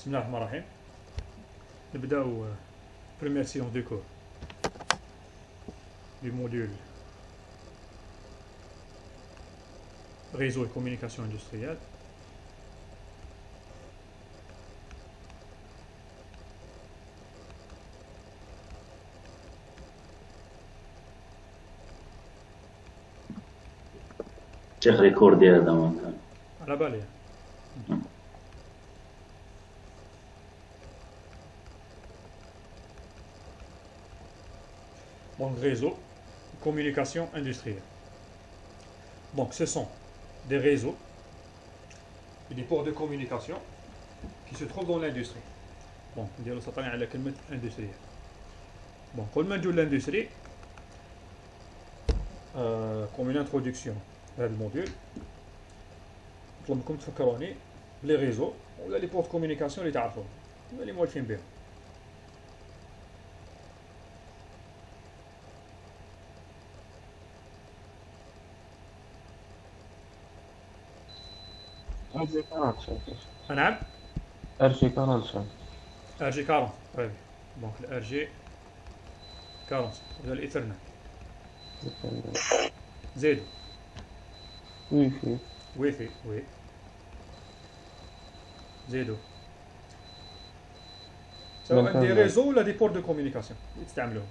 بسم الله الرحمن الرحيم. نبداو première séance de cours du module réseau et communication industrielle. شيخ ريكورد ديال هذا ما على بالي. Donc réseau, communication industrielle. Donc ce sont des réseaux et des ports de communication qui se trouvent dans l'industrie. Bon, نديرو سطرين على كلمة industrielle. Bon, قبل ما نجو l'industrie, comme une introduction à هذا الموديول نطلبكم تفكروني بلي ريزو ولا لي بورت كوميونيكاسيون اللي تعرفوهم ولا اللي موالفين بهم. RG 40. نعم RG 40. RG 40 très bien. Donc le RG 40 ولا الإيثرنت زيدو ويفي. ويفي وي زيدو سواء دي ريزو ولا دي بورت دو كوميونيكاسيون اللي تستعملوهم.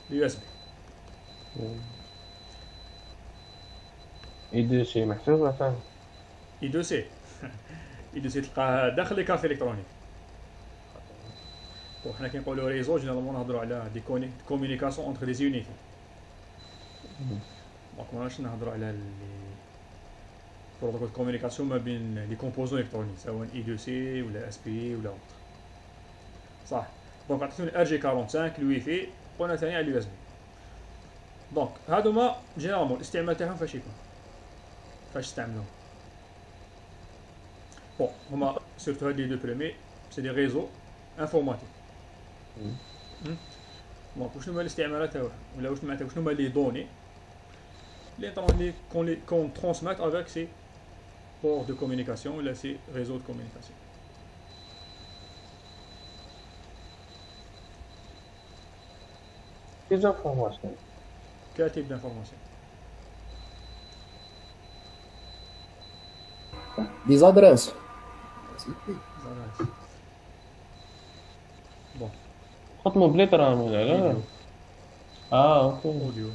اليو اس بي اي شي محسوبة ثاني. اي 2 سي اي 2 سي تلقاه داخل لي كارت الكترونيك. وحنا كي نقولوا ريزو جينيرالمون نهضروا على دي كوميونيكاسيون اونتر دي يونيتي. دونك ماناش نهضروا على لي بروتوكول كوميونيكاسيون ما بين لي كومبوزون الكترونيك سواء اي 2 سي ولا اس بي ولا اوتر. صح. دونك عطيتوني ار جي 45 الويفي قلنا ثاني على اليو اس بي. دونك هادوما جينيرالمون الاستعمال تاعهم فاش يكون فاش تستعملوهم. بون هما سيرتو هاد لي دو بريمي سي دي ريزو انفورماتيك. دونك شنو هما الاستعمالات تاعهم ولا واش معناتها شنو هما لي دوني اللي كون ترونسمات افيك سي بور دو كوميونيكاسيون ولا سي ريزو دو كوميونيكاسيون. Des informations. Quel type d'information? Des adresses. Bon, خط موبليت راه ولا لا؟ vidéo, اوكي. audio,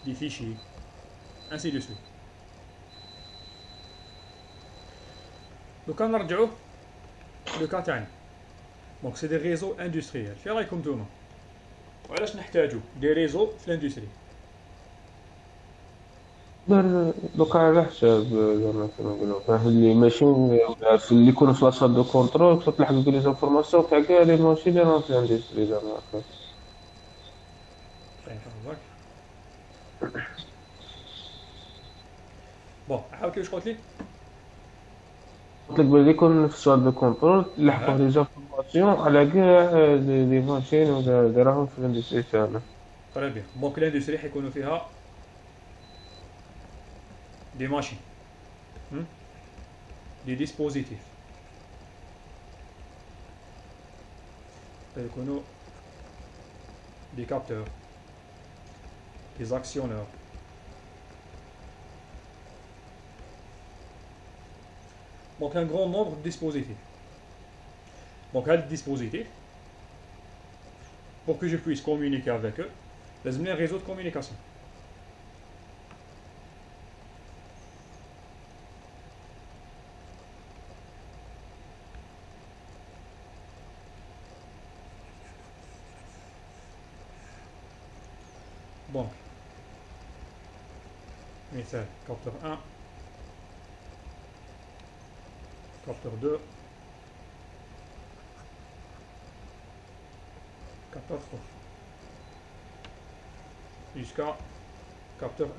des fichiers, ainsi de suite. Donc on نرجعوا لو كا تاعنا. دونك سي دي ريزو اندستريال. في رايكم نتوما وعلاش نحتاجو دي ريزو في الاندستري؟ دوكا على حساب زعما كيما نقولو فاه اللي ماشي في اللي يكونوا في لاصال دو كونترول خصك تلحق لي زانفورماسيون تاع كاع لي ماشين اللي راهم في الاندستري زعما هكا. طيب هاك. بون عاود كيفاش قلت لي؟ قلت لك بلي يكون في السوال دو كونترول يلحقوا لي زانفورماسيون على كاع لي ماشين اللي راهم في الاندستري تاعنا. تري بيان. دونك الاندستري حيكونوا فيها des machines, des dispositifs, يكونوا des capteurs, des actionneurs. Donc un grand nombre de dispositifs. Donc un dispositif, pour que je puisse communiquer avec eux, لازم لي un réseau de communication. Donc, مثال capteur 1, capteur 2, capteur 3, jusqu'à capteur 1.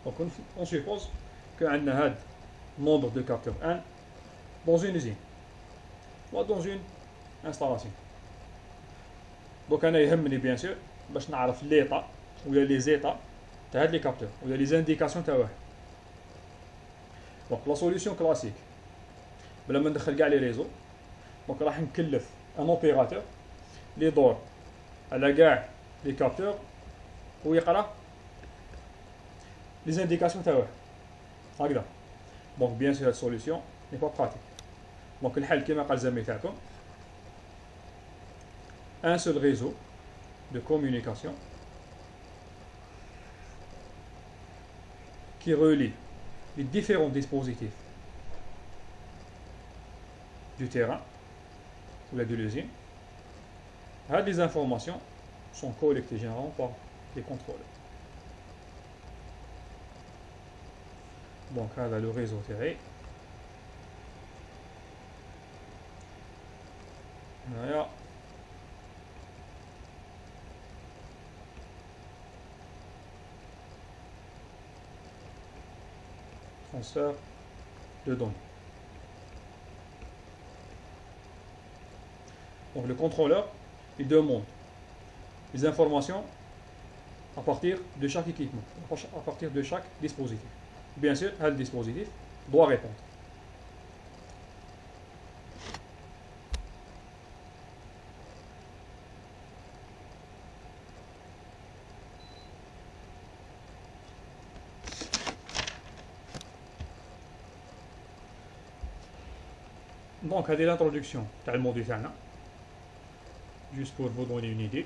Donc on suppose qu'on a un nombre de capteurs 1 dans une usine ou dans une installation. دونك انا يهمني بيان سور باش نعرف ليطا ولا لي زيطا تاع هاد لي كابتور ولا لي زانديكاسيون تاع واحد. دونك لا سوليسيون كلاسيك بلا ما ندخل كاع لي ريزو، دونك راح نكلف ان اوبيراتور اللي يدور على كاع لي كابتور ويقرا لي زانديكاسيون تاع واحد هكذا. دونك بيان سور هاد سوليسيون ني با براتيك. دونك الحل كيما قال الزميل تاعكم un seul réseau de communication qui relie les différents dispositifs du terrain ou de l'usine. Les informations sont collectées généralement par les contrôleurs. Donc, le réseau terré. Voilà. Transfert de données. Donc le contrôleur, il demande les informations à partir de chaque équipement, à partir de chaque dispositif. Bien sûr, le dispositif doit répondre. Donc, c'est l'introduction du module تاعنا. Juste pour vous donner une idée.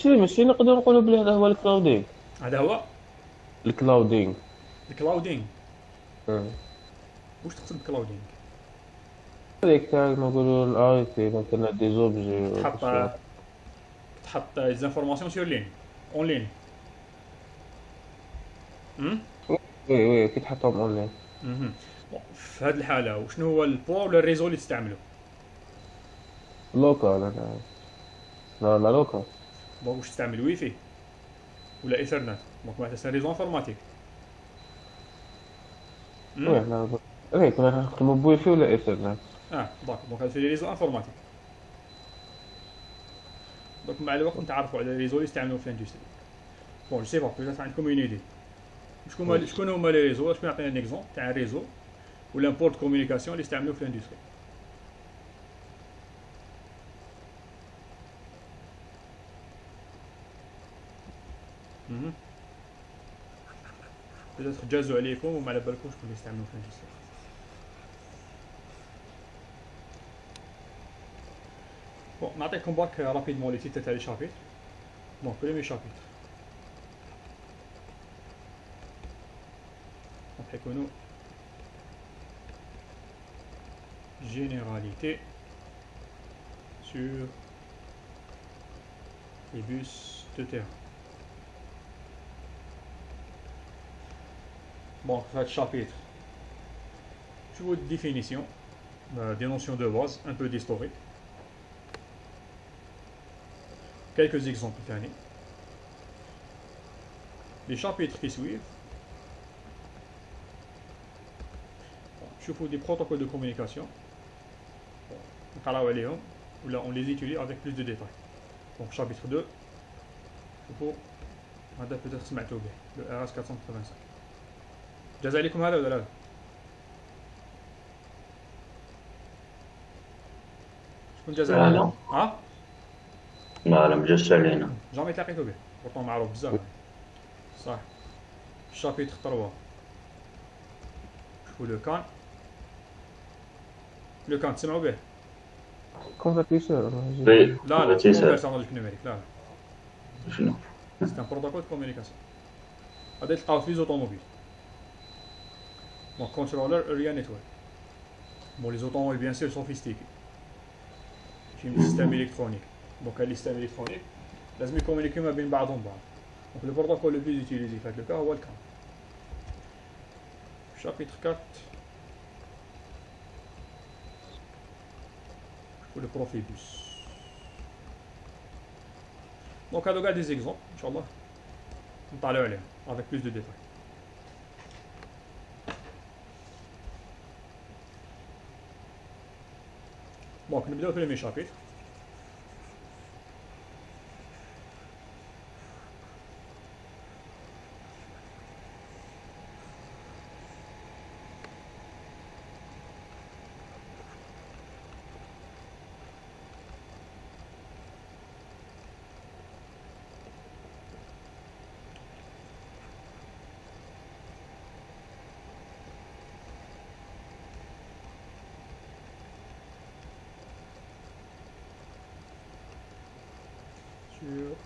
ماشي نقدر نقولوا بلي هذا هو الكلاودينغ. هذا هو الكلاودينغ. الكلاودينغ. واش تقصد بالكلاودينغ؟ هذيك تاع نقولوا الاي تي مثلا دي زوبجي. تحط لي انفورماسيون سور لين اون لين. وي كي تحطهم اون لين. في هذه الحالة وشنو هو البوا ولا الريزو اللي تستعمله؟ لوكال. لا لوكال. دونك واش تستعمل واي فاي ولا ايثرنت؟ دونك معناتها سي ريزو انفورماتيك. وي حنا كنا نخدموا بواي فاي ولا ايثرنت. دونك هذا في ريزو انفورماتيك. دونك مع الوقت نتعرفوا على الريزو اللي يستعملوه في الاندستري. بون جو سي با بيتيت عندكم اون ايدي شكون هما لي ريزو؟ شكون يعطينا ان اكزومبل تاع ريزو ولا ان بورت كومونيكاسيون اللي يستعملوه في الاندستري. بيتيت جازوا عليكم وما على بالكمش شكون اللي يستعملوه في الاندستري. بون نعطيكم باك رابيدمون لي تيتر تاع لي شابيتر. بون بريمي شابيتر راح يكونوا généralité sur les bus de terrain. Bon, ça chapitre. Je vous définition des notions de base, un peu d'historique. Quelques exemples d'années. Les chapitres qui suivent. Je vous des protocoles de communication. On les utilise avec plus de détails. Donc chapitre 2, peut-être le RS 485. جاز عليكم هذا ولا لا؟ شكون جاز عليكم؟ ها؟ لا مجاش علينا. جامي تلاقيتو به، بورطون معروف بزاف. صح. شابيتر 3. شوفوا لو كان تسمعوا به؟ كونفرتيسور. لا كونفرتيسور نيميريك لا. شنو؟ C'est un protocole de communication. هذا تلقاو في لي زوطوموبيل. Donc contrôleur area network. Bon les automobiles bien sûr sophistiqués. J'ai un système électronique. Donc un système électronique, لازم يكومونيكيو ما بين بعضهم بعض. Donc le protocole le plus utilisé في هذا le cas هو الكام. Chapitre 4. Pour le Profibus. Donc هذو كاع des exemples ان شاء الله نطلعوا عليهم avec plus de détails. Donc نبداو في المي شابيتر. sur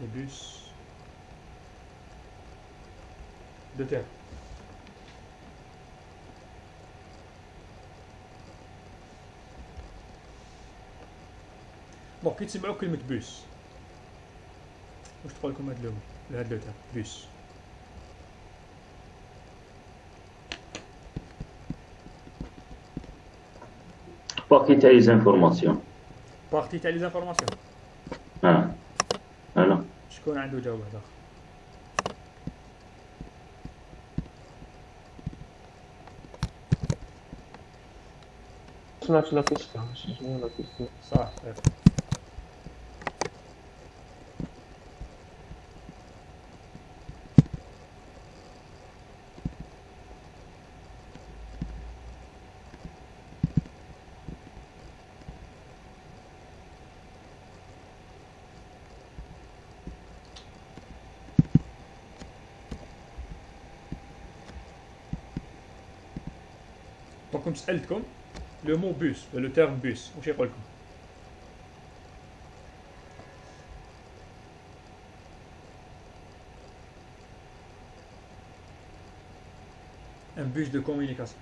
les bus de terre. bon كي تسمعوا كلمة بوس واش تقول لكم هاد لهاد لو تيرم بوس باكي تاع لي زانفورماسيون. بارتي تاع لي زانفورماسيون انا شكون عنده جواب واحد اخر سمعت لا كيسيون شنو لا كيسيون صح دونك كنت سألتكم لو مو بوس لو تيرم بوس واش يقول لكم un bus de communication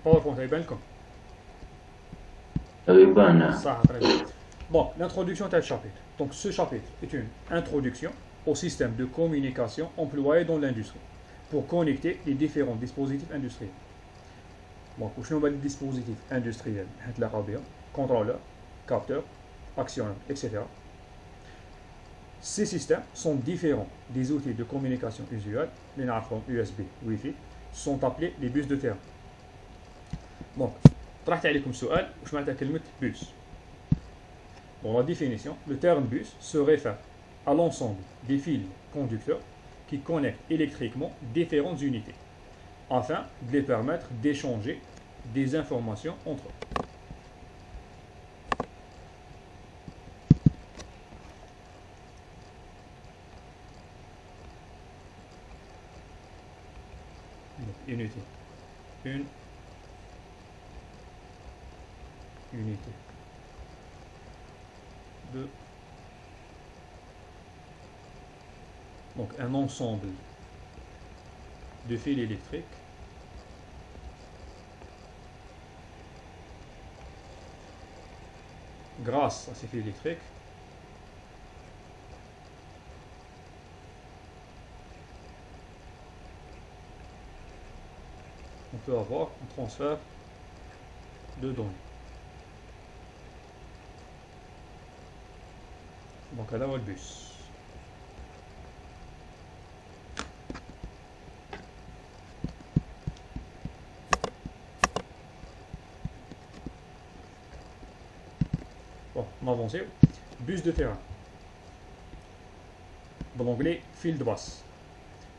PowerPoint يبان لكم يبان. صح très bien. Bon, l'introduction est un chapitre. Donc ce chapitre est une introduction au système de communication employé dans l'industrie pour connecter les différents dispositifs industriels. Donc, شنو هما les dispositifs industriels حيت لاقاو بهم contrôleur, capteur, actionneur, etc. Ces systèmes sont différents des outils de communication usuels, les نعرفهم USB, Wi-Fi, sont appelés les bus de terrain. Donc, طرحت عليكم سؤال واش معناتها كلمة bus. Dans la définition, le terme bus se réfère à l'ensemble des fils conducteurs qui connectent électriquement différentes unités, afin de les permettre d'échanger des informations entre eux. Donc, unité. Une unité. Deux. Donc un ensemble de fils électriques grâce à ces fils électriques on peut avoir un transfert de données. Donc هذا هو البوس. Bon, on avance. Bus de terrain. Dans l'anglais, fil de basse.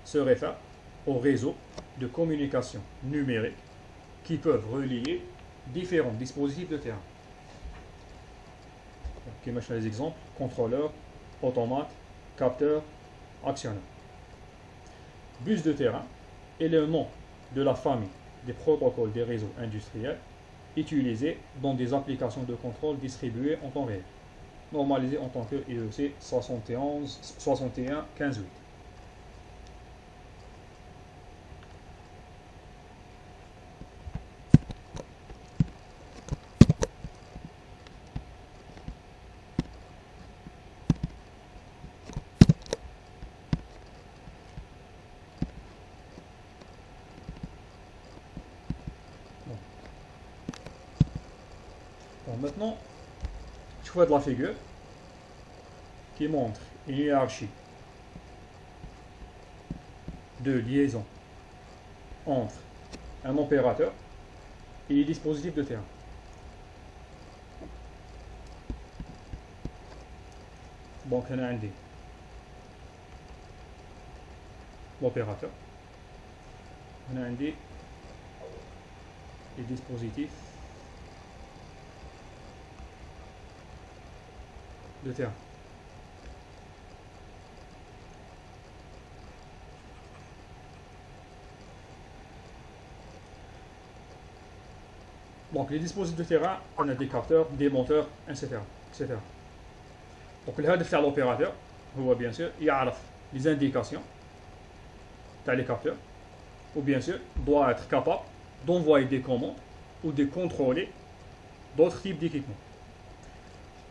Se réfère au réseau de communication numérique qui peuvent relier différents dispositifs de terrain. Qui marchent les exemples, contrôleur, automate, capteur, actionneur. Bus de terrain est le nom de la famille des protocoles des réseaux industriels utilisés dans des applications de contrôle distribuées en temps réel, normalisées en tant que IEC 61.15.8. Bon, maintenant, شوفوا هاد لا فيغور qui montre une hiérarchie de liaison entre un opérateur et les dispositifs de terrain. Donc on a un l'opérateur, on a un les dispositifs de terrain. Donc les dispositifs de terrain, on a des capteurs, des moteurs, etc. etc. Donc الهدف تاع l'opérateur هو bien sûr يعرف les indications تاع les capteurs ou bien sûr doit être capable d'envoyer des commandes ou de contrôler d'autres types d'équipements.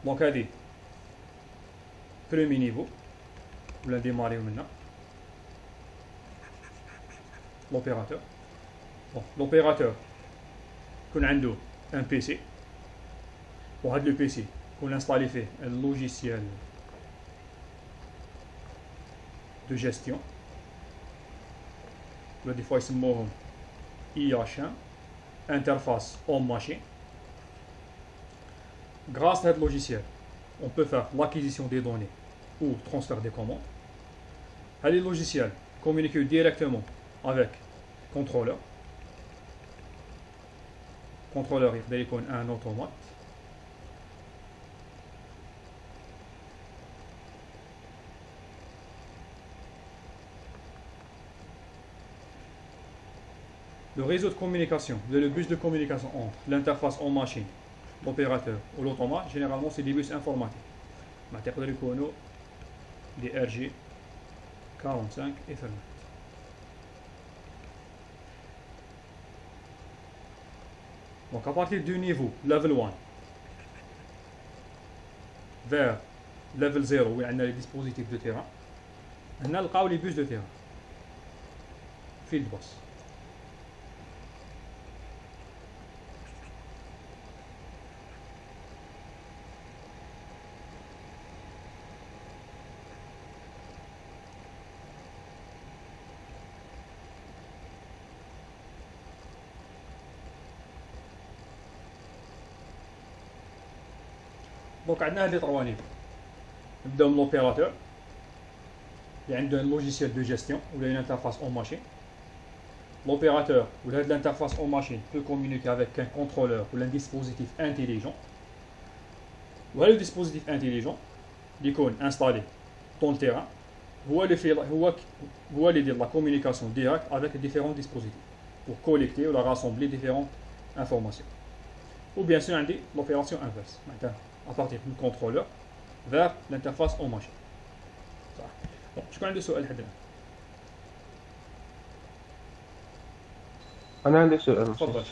Donc هذه premier niveau ولا نديماريو منا l'opérateur. Bon, l'opérateur يكون عنده ان بي سي وهذا لو بي سي يكون انستالي فيه اللوجيسيال دو جيستيون ولا دي فوا يسموهم اي اش ان انترفاس اون ماشين. Grâce à ce logiciel, on peut faire l'acquisition des données ou transfert des commandes. Les logiciels communiquent directement avec le contrôleur. Contrôleur يقدر يكون un automate. Le réseau de communication, le bus de communication entre l'interface en machine, l'opérateur ou l'automate, généralement c'est des bus informatiques. يقدر يكونوا des RG 45 Ethernet. Donc à partir du niveau level 1 vers level 0 où on a les dispositifs de terrain, on a les bus de terrain. Field bus. Donc عندنا هاد لي trois niveaux. نبداو من l'opérateur اللي عنده un logiciel de gestion ou une interface en machine. L'opérateur ou l'interface en machine peut communiquer avec un contrôleur ou un dispositif intelligent. وهذا le dispositif intelligent اللي يكون installé dans le terrain هو اللي يدير la communication directe avec les différents dispositifs pour collecter ou rassembler différentes informations. Ou bien sûr عندي l'opération inverse. À partir du contrôleur vers l'interface en machine. صح. Bon, شكون عنده سؤال لحد الآن؟ انا عندي سؤال. تفضل.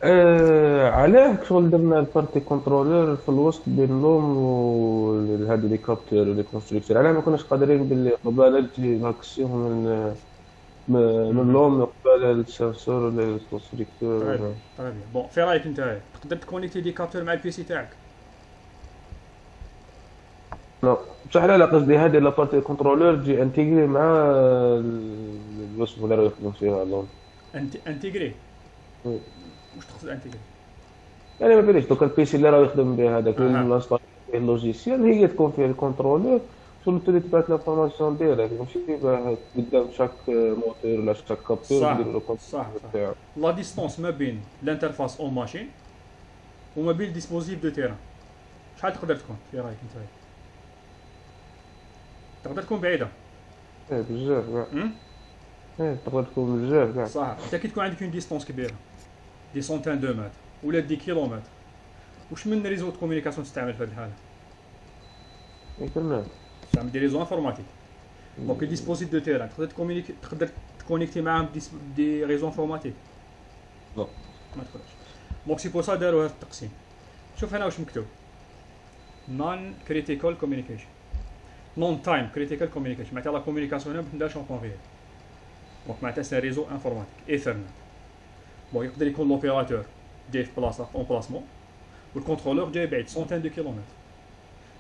علاه شغل درنا البارتي كنترولور في الوسط بين لوم وهاد لي كابتور ولي كونستركتور؟ علاه ما كناش قادرين باللي قبالة تجي ماكسيموم من لوم قبالة السنسور ولا الكونستركتور؟ طيب بون في رايك انت تقدر تكونيكتي دي كابتور مع البي سي تاعك؟ لا بصح لا قصدي هذه لابارتي كنترولور تجي انتيغري مع الوصف اللي راه يخدم فيها لون. انتيغري؟ واش تقصد انتيغري؟ يعني ما باليش دوكا البيسي اللي راه يخدم به هذاك الانستال فيه اللوجيسيال هي تكون فيه الكنترولور شغل تولي تبعث لافورماسيون ديالك ماشي قدام شاك موتور ولا شاك كابتور نديرو له كونترول تاعو. لا ديستونس ما بين الانترفاس اون ماشين وما بين الديسبوزيتيف دو تيران شحال تقدر تكون في رايك انت؟ تقدر تكون بعيده. بزاف كاع. تقدر تكون بزاف كاع. صح. انت كي تكون عندك اون ديستونس كبيره دي سونتين دو متر ولا دي كيلومتر واش من ريزو دو كومونيكاسيون تستعمل في هذه الحاله؟ يكمل. تستعمل دي ريزو انفورماتيك. دونك لي ديسبوزيتيف دو تيران تقدر تكونيكتي معاهم دي ريزو انفورماتيك؟ لا ما تقدرش. دونك سي بور سا داروا هذا التقسيم. شوف هنا واش مكتوب نون كريتيكال كوميونيكيشن نون تايم كريتيكال كوميونيكيشن معناتها لا كوميونيكاسيون هنا ما تندارش اون طون ريال. دونك معناتها سي ريزو انفورماتيك ايثرنت. بون يقدر يكون لوبيراتور جاي في بلاصه اون بلاسمون والكونترولور جاي بعيد سونتين دو كيلومتر.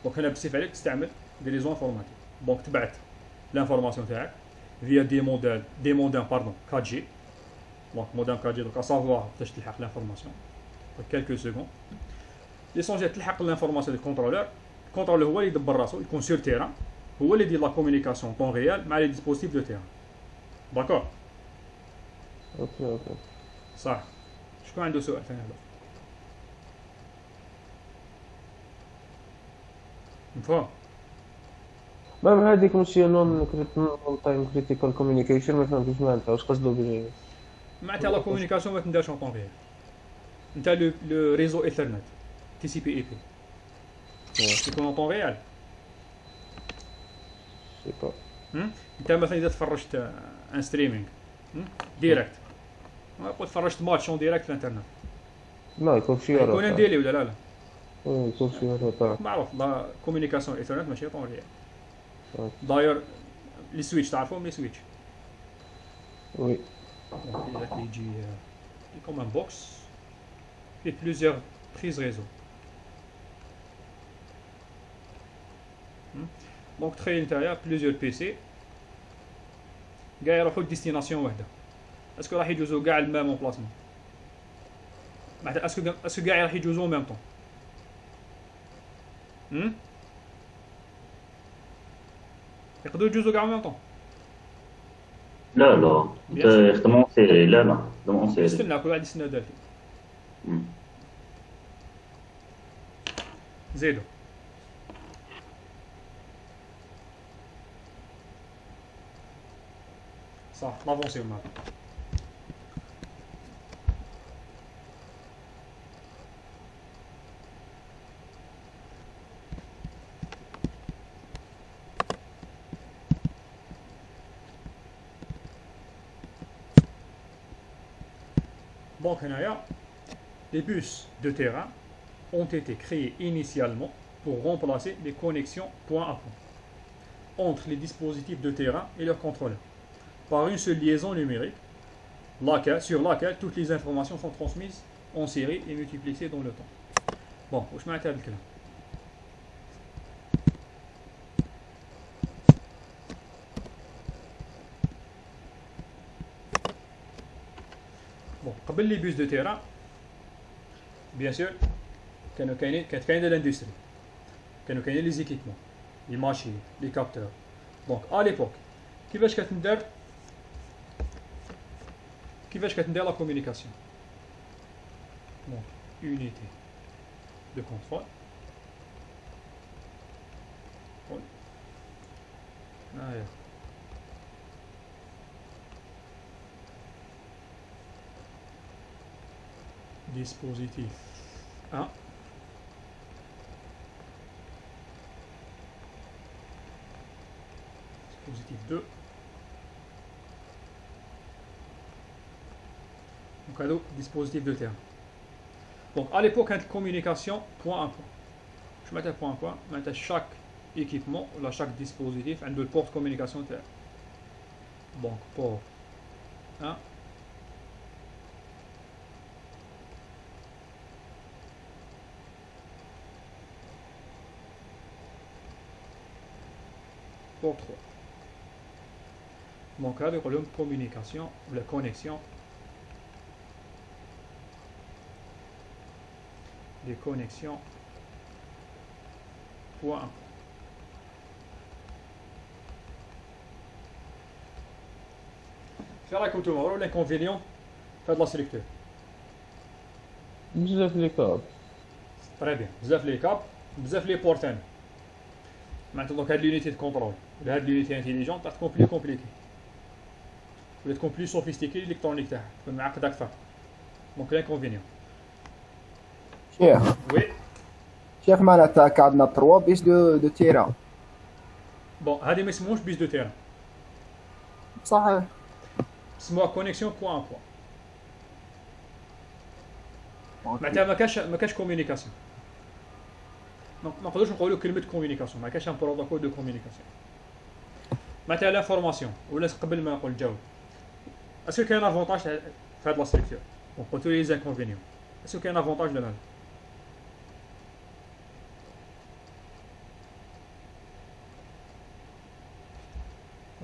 دونك هنا بصفه عليك تستعمل دي ريزو انفورماتيك. دونك تبعت لانفورماسيون تاعك فيا دي مودام باردون 4 جي. دونك مودام 4 جي دوك اسافوار باش تلحق لانفورماسيون كالكو سكوند. ليسونجيال تلحق لانفورماسيون دو كونترولور. الكونترولور هو اللي يدبر راسو يكون سور تيران، هو اللي يدير لا كومونيكاسيون طون ريال مع لي ديسبوزيتيف دو تيران. داكور اوكي صح. شكون عنده سؤال ثاني هذا؟ مفهوم؟ مام هذيك ماشي نون تايم كريتيكال كوميونيكيشن، ما فهمتش معناتها واش قصدو ب معناتها لا كومونيكاسيون ما تندارش اون طون ريال. انت لو ريزو ايثرنت تي سي بي اي بي يكون اون طون ريال. سي با انت مثلا اذا تفرجت ان ستريمينغ ديريكت، قلت فرجت ماتش اون ديريكت في الانترنت، لا يكون شي يكون ان ديلي ولا لا؟ يكون شي روتار. معروف لا كومونيكاسيون ايثرنت ماشي طون ريال. داير لي سويتش تعرفهم لي سويتش؟ وي يجي كوم ان بوكس في بليزيور بريز ريزو. دونك تخيل نتايا بليزيور بي سي كاع يروحو لديستيناسيون وحده. اسكو راح يجوزو كاع المام امبلاسمون؟ معناتها اسكو كاع راح يجوزو ميم طون؟ يقدروا يجوزو كاع ميم طون؟ لا لا يخدموا اون سيري. لا لا يخدموا اون سيري. يستنى كل واحد يستنى دافي. زيدو صح لافونسيو معاك. Donc, les bus de terrain ont été créés initialement pour remplacer les connexions point à point entre les dispositifs de terrain et leurs contrôleurs par une seule liaison numérique sur laquelle toutes les informations sont transmises en série et multiplexées dans le temps. Bon, je m'arrête avec là. Bon, قبل les bus de terrain, bien sûr, كانت كاينه l'industrie, كانوا كاينين les équipements, les machines, les capteurs. Donc à l'époque, كيفاش كتندار la communication? Donc unité de contrôle. Dispositif 1. Dispositif 2. Donc, cadeau, dispositif de terrain. Donc, à l'époque, une communication point à point. Je mets un point à point. Maintenant, chaque équipement, là, chaque dispositif, a une porte communication terrain. Donc, port 1. Port 3. Donc là, le colonne communication, la connexion, des connexions point 1. Faire la couture, l'inconvénient, faire de la sélecteur. بزاف لي كاب. Très bien. بزاف les câbles, بزاف les ports. Maintenant, donc, l'unité de contrôle, l'unité intelligente, ça tكون plus compliqué. ولا تكون plus sophistiqué l'électronique تاعها، تكون معقدة أكثر. Donc l'inconvénient. شيخ Oui. شيخ معناتها عندنا 3 بيس دو تيران. Bon, هذه ما يسموش بيس دو تيران. صحيح. اسموها كونيكسيون بوان بوان. معناتها ما كاش كوميونيكاسيون. ما نقدروش نقولوا كلمة كوميونيكاسيون، ما كاش ان بروتوكول دو كوميونيكاسيون. معناتها لانفورماسيون ولا قبل ما نقول الجواب. اسكو كاين افونتاج في هاد لا ستركتور؟ دونك قلتو لي زانكونفينيون. اسكو كاين افونتاج ولا لا؟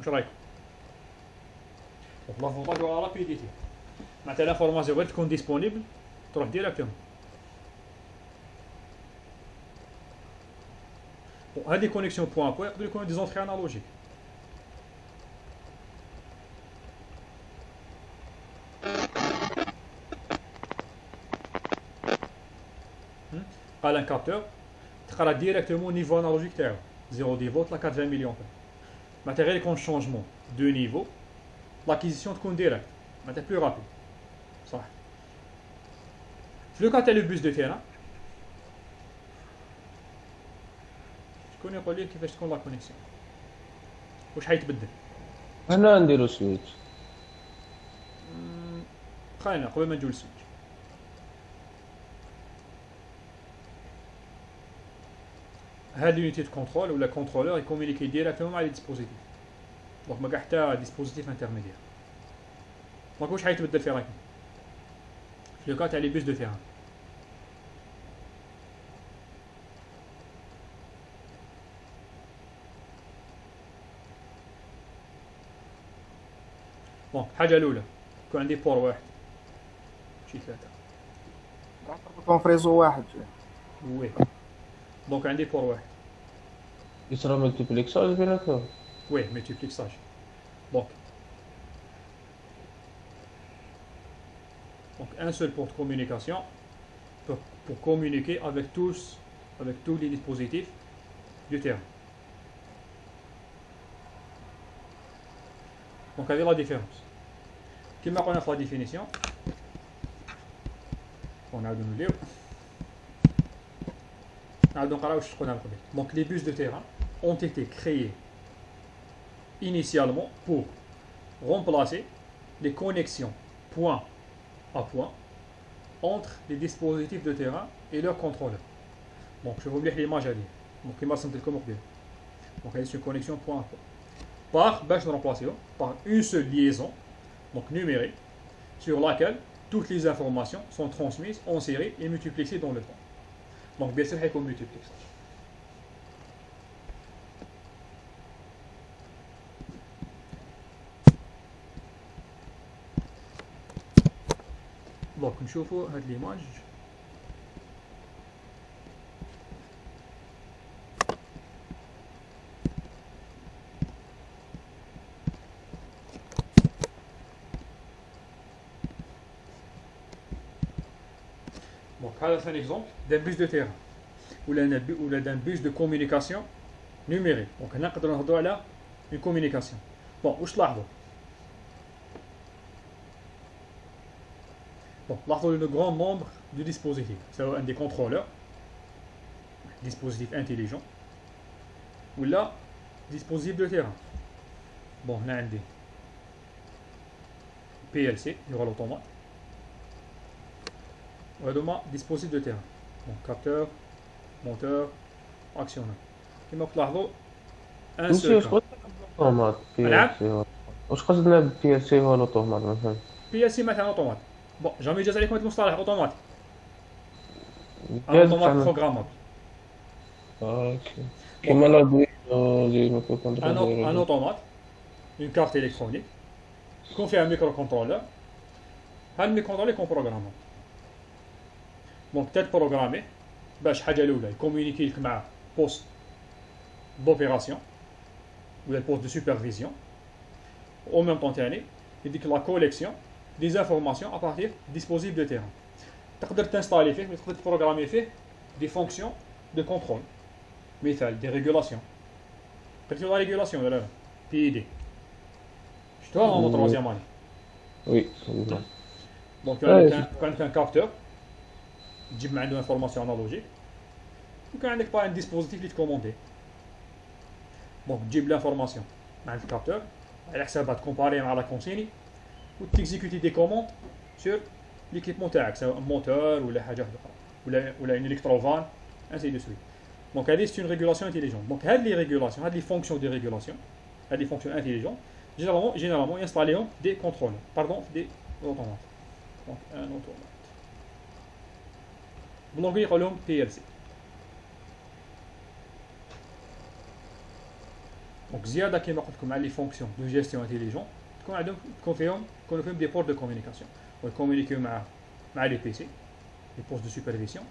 واش رايكم؟ دونك لافونتاج ولا رابيديتي معناتها لافورماسيون غير تكون ديسپونيبل تروح ديريكتومون. هذه كونيكسيون بوان بوان يقدروا يكونوا دي زونتري انالوجيك. قال ان كابتور تقرا ديريكتومون نيفو انالوجيك تاعو 0 فولت لا 420 مليون معناتها غير يكون شونجمون دو نيفو لاكيزيسيون تكون ديريكت معناتها بلو رابيد صح. في لو كا تاع لو بوس دو تيران شكون يقول لي كيفاش تكون لا كونيكسيون واش حيتبدل؟ هنا نديرو سويتش. خلينا قبل ما نجيو للسويتش هاد l'unité de contrôle ou le contrôleur est communiqué directement مع les dispositifs دونك ما كاع حتى ديسبوزيتيف انترميديير. دونك واش حيتبدل في رايكم في لو كا تاع لي بوس دو تيران؟ بون الحاجه الاولى يكون عندي بور واحد شي ثلاثه تربطهم في ريزو واحد. وي دونك عندي بور واحد يصرا ملتيبليكساج بيناتهم. وي ملتيبليكساج. دونك un seul port de communication pour communiquer avec tous les dispositifs du terrain. Donc هذه la différence. كما قلنا في la définition ونعاودو نوليو نعاودو نقراو واش قلنا قبل. Donc les bus de terrain ont été créés initialement pour remplacer les connexions point à point entre les dispositifs de terrain et leur contrôleur. Donc je vous mets l'image à lire. Donc il m'a semblé comme on dit. Donc c'est une connexion point à point. Par une seule liaison, donc numérique, sur laquelle toutes les informations sont transmises en série et multiplexées dans le temps. Donc bien sûr, il y a multiplexage. Donc نشوفوا هاد l'image. Donc هذا un exemple d'un bus de terrain ou d'un bus de communication numérique. Donc هنا نقدروا نهضروا على une communication. Bon واش لاحظوا؟ Bon, لاحظوا le grand nombre du dispositif, سواء des contrôleurs, dispositifs intelligents, ou là, dispositifs de terrain. Bon, on a un PLC, il y aura l'automate. On a dispositif de terrain. Bon, capteur, moteur, actionneur. كما تلاحظوا un seul cas. اوتومات واش قصدنا بالبي ال سي هو الاوتومات مثلا؟ PLC مثلا اوتومات. Bon, jamais جاز عليكم هاد المصطلح اوتومات. اوتومات بروغرامابل. اوكي. كيما لاردوينو اللي مايكروكونترولر. ان اوتومات une carte électronique يكون فيها ميكرو كونترولر. هاد الميكرو كونترولر يكون بروغرامابل. دونك تبروغرامي باش الحاجه الاولى يكومونيكي لك مع بوست دوبيراسيون ولا بوست دو سوبرفيزيون. او ميم طون ثاني يديك لا كوليكسيون des informations à partir du dispositif de terrain. تقدر تنستالي فيه وتقدر تبروغرامي فيه des fonctions de contrôle. مثال des régulations. قلت له régulation ولا لا؟ PID. شفتوها dans troisième année. وي. Donc كان عندك un capteur تجيب من عنده information analogique. وكان عندك pas un dispositif اللي تكوموندي. Donc تجيب l'information مع الكابتور على حسابها تكومباري مع لا كونسيني و تيكزيكوتي دي كوموند سور ليكيبمون تاعك سواء موتور ولا حاجه اخرى ولا ان الكتروفان انسي دو سويت. دونك هذه سي اون ريغولاسيون انتيليجونت. دونك هاد لي ريغولاسيون هاد لي فونكسيون دي ريغولاسيون هاد لي فونكسيون انتيليجونت généralement ينستاليهم دي كونترول باردون دي اوتومات. دونك ان اوتومات بالونغلي يقولهم PLC. دونك زياده كيما قلت لكم على لي فونكسيون دو جيستيون انتيليجون تكون فيهم دي بورت دو كومونيكاسيون ويكومونيكيو مع لي بي سي لي بوست دو سوبرفيسيون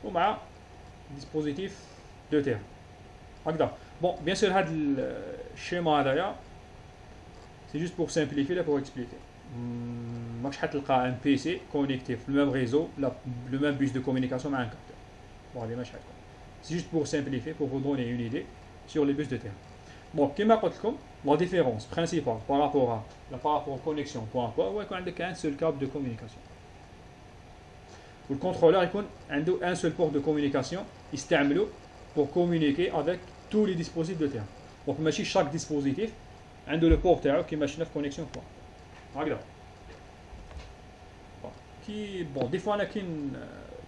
ومع ديسبوزيتيف دو تيرم هكذا. بون بيان سور هاد الشيما هذايا سي جوست بور سامبليفي لا بور اكسبليكي. ماكش حتلقى ان بي سي كونيكتي في لو ميم ريزو لو ميم بيس دو كومونيكاسيون مع ان كابتور. بون هادي ماشي حتكون سي جوست بور سامبليفي بور vous donner une idée sur les bus de terme. Bon, كيما قلت لكم la différence principale par rapport aux connexions point point هو يكون عندك un seul câble de communication. والcontrôleur يكون عنده un seul port de communication يستعملو pour communiquer avec tous les dispositifs de terme. Donc ماشي chaque dispositif عنده le port تاعو كيما شفنا في connexion point. هكذا. كي بون دي فوا انا كي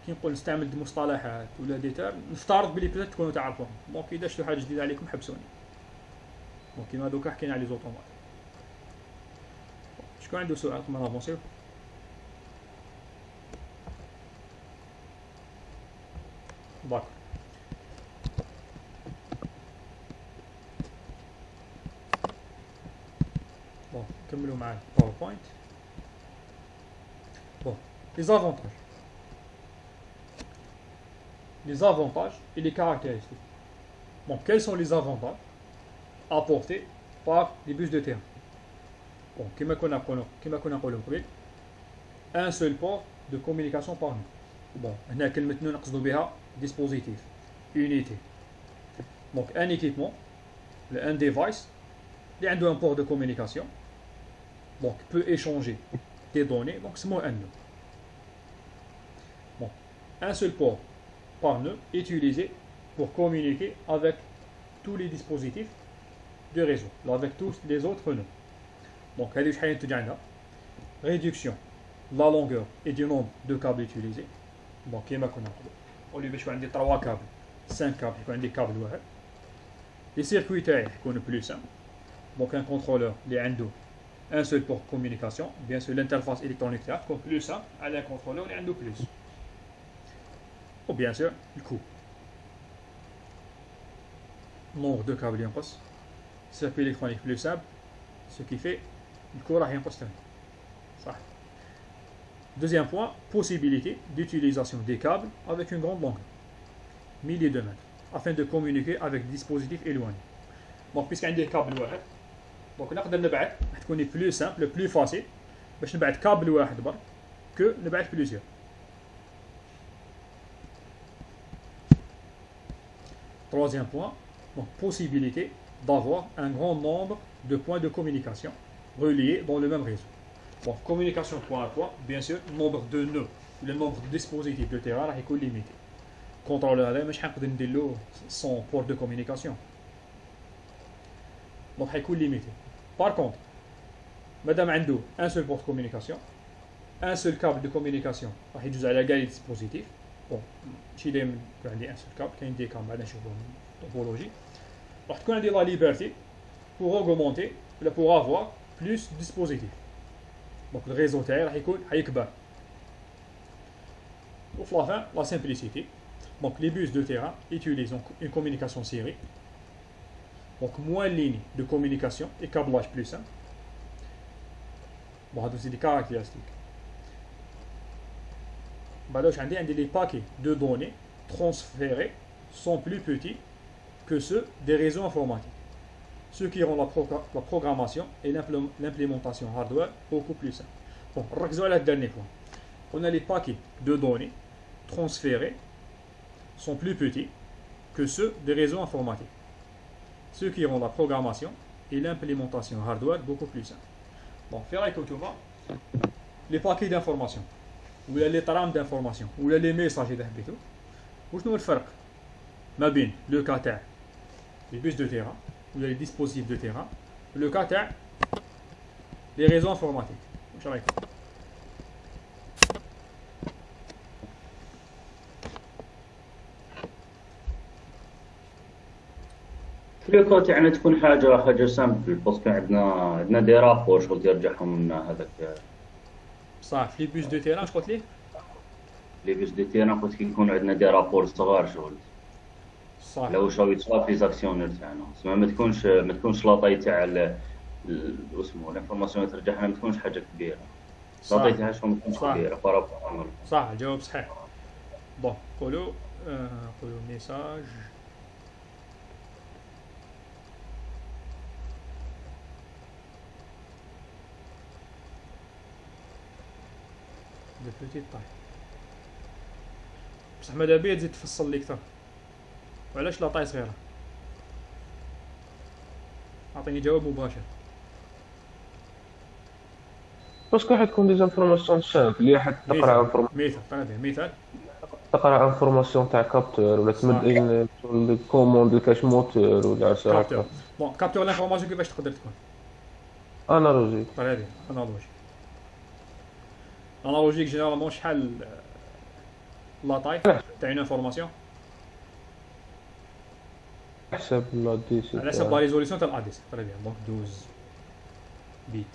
نقول نستعمل دي مصطلحات ولا دي تيرم نفترض بلي بلات تكونوا تعرفوهم. دونك اذا شفتوا حاجه جديده عليكم حبسوني. دونك كيما دوكا حكينا على لي زوطومات. شكون عنده سؤال قبل ما نافونسيو؟ داكور. بون نكملوا مع الباوربوينت. بون les avantages. Les avantages et les caractéristiques. Bon, quels sont les avantages apportés par les bus de terrain? Bon, comme on a dit, un seul port de communication par nous. Bon, on a maintenant dispositif, unité. Donc, un équipement, un device, il y a un port de communication, donc peut échanger des données, donc c'est moi un nœud. Bon, un seul port par nœud utilisé pour communiquer avec tous les dispositifs du réseau, avec tous les autres nœuds. Donc, réduction de la longueur et du nombre de câbles utilisés. Donc, au lieu de 3 câbles, 5 câbles, il y a des câbles. Les circuits sont plus simples. Donc, un contrôleur, il y a un seul port de communication. Bien sûr, l'interface électronique est plus simple. Un contrôleur, il y a plus. Ou bien sûr, le coût. Nombre de câbles ينقص. Circuit électronique plus simple. Ce qui fait le coût راح ينقص ثاني. صح. Deuxième point, possibilité d'utilisation des câbles avec une grande longueur, milliers de mètres, afin de communiquer avec des dispositifs éloignés. Donc, puisqu'il y a des câbles واحد, donc نقدر نبعث تكون plus simple, plus facile باش نبعث câble واحد برك que نبعث plusieurs. Troisième point, donc possibilité d'avoir un grand nombre de points de communication reliés dans le même réseau. Bon, communication point à point, bien sûr, le nombre de nœuds, le nombre de dispositifs de terrain est limité. Contrôleur, je ne peux pas sans port de communication. Donc, il est limité. Par contre, madame Ando, un seul port de communication, un seul câble de communication, il y a la gamme de dispositifs. Bon, si j'ai un seul câble, il y a des câbles, je vais topologie. Donc, il y a la liberté pour augmenter, pour avoir plus de dispositifs. Donc le réseau terre هيكبر. Au fin, la simplicité. Donc les bus de terrain utilisent une communication série. Donc moins de lignes de communication et câblage plus simple. Bon, c'est des caractéristiques. Les paquets de données transférés sont plus petits que ceux des réseaux informatiques, ce qui rend la programmation et l'implémentation hardware beaucoup plus simple. Bon, le dernier point. On a les paquets de données transférés sont plus petits que ceux des réseaux informatiques, ce qui rend la programmation et l'implémentation hardware beaucoup plus simple. Bon, faire les paquets d'information, ou les trames d'information, ou les messages d'habitude. Où est le فرق ما بين le cas تاع les bus de terrain ou les dispositifs de terrain, le cas تاع les réseaux informatiques. واش رايكم؟ الكوت يعني تكون حاجه سامبل باسكو عندنا دي رابور شغل يرجعهم من هذاك. صح في بيس دو تيران شقلت ليه؟ لي بيس دو تيران قلت كي يكون عندنا دي رابور صغار شغل صح لو شو يتصاب في زاكسيونير تاعنا تسمى ما تكونش لاطاي تاع اسمه الانفورماسيون اللي ترجعها ما تكونش حاجه كبيره. لاطاي صح تاعها شو ما تكونش صح كبيره بارابور. صح الجواب صحيح. بون نقولوا ميساج دو بوتيت طاي. بصح ماذا بيا تزيد تفصل لي اكثر، وعلاش لا طاي صغيره؟ اعطيني جواب مباشر. باسكو حتكون دي انفورماسيون سامبل اللي حتقرا مثال طيب مثال. تقرا انفورماسيون تاع كابتور ولا تمد الكوموند الكاش موتور ولا عرسه كابتور هكا. بون كابتور لانفورماسيون كيفاش تقدر تكون؟ انالوجيك. طيب هذه انالوجيك. انالوجيك جينيرالمون شحال لا طاي تاع اون انفورماسيون حسب لا دي سي على حسب لا ريزوليسيون تاع الاديس. طيب دونك 12 بيت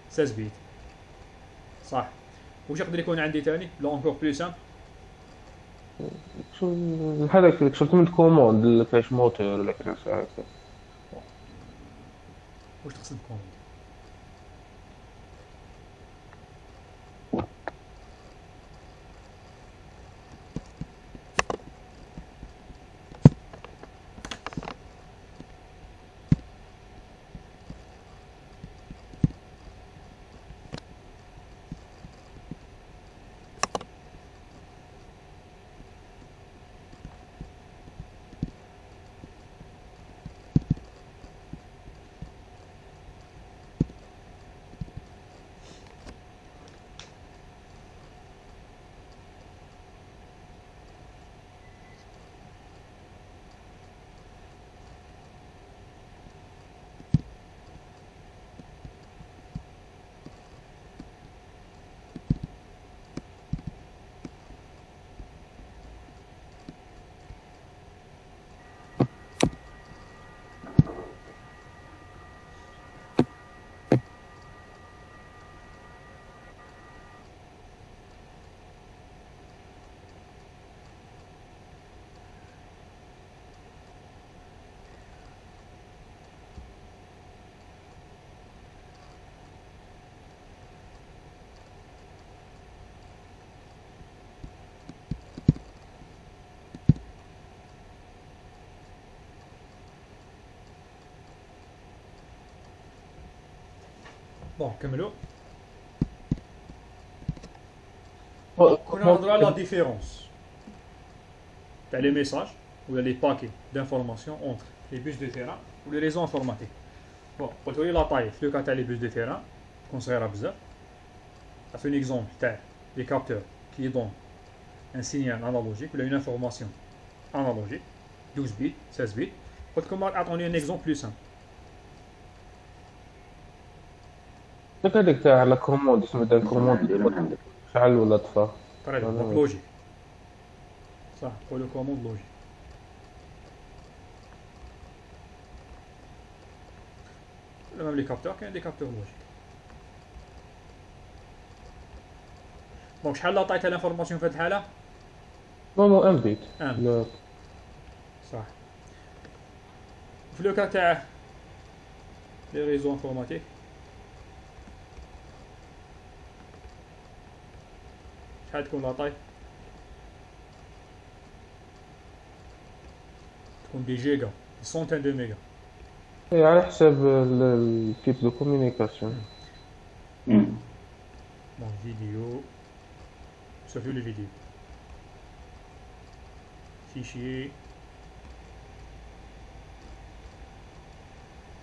16 بيت صح. واش يقدر يكون عندي ثاني لو اونكور بلو سامبل؟ هذاك شفت من كوموند الكاش موتور ولا عرسه هكا. واش تقصد كوموند؟ بون كملوا. كنا نهضروا على لا ديفيرونس تاع لي ميساج ولا لي باكي دانفورماسيون اونتر لي بوس دو تيران و لي ريزو انفورماتيك. بون قلت لي لا طاي في لو كا تاع لي بوس دو تيران تكون صغيره بزاف. عطيوني اكزومبل تاع لي كابتور كي دون ان سينيال انالوجيك ولا اون انفورماسيون انالوجيك 12 بيت 16 بيت. قلت لكم اعطوني ان اكزومبل بلو سامبل. هذيك تاع لا كوموند اسمها داك كوموند شعل ولا طفى. طيب دونك لوجيك صح. نقولوا كوموند لوجيك. ميم لي كابتور كاين دي كابتور لوجيك. دونك شحال لا طاي تاع لانفورماسيون في هاد الحاله؟ نورمال ام بيت. لا صح. في لو كا تاع لي ريزو انفورماتيك شحال تكون لا طاي؟ تكون دي جيجا دي سونتين دو ميجا. على حسب التيب دو كوميونيكاسيون. بون فيديو سيرتو لي فيديو فيشيي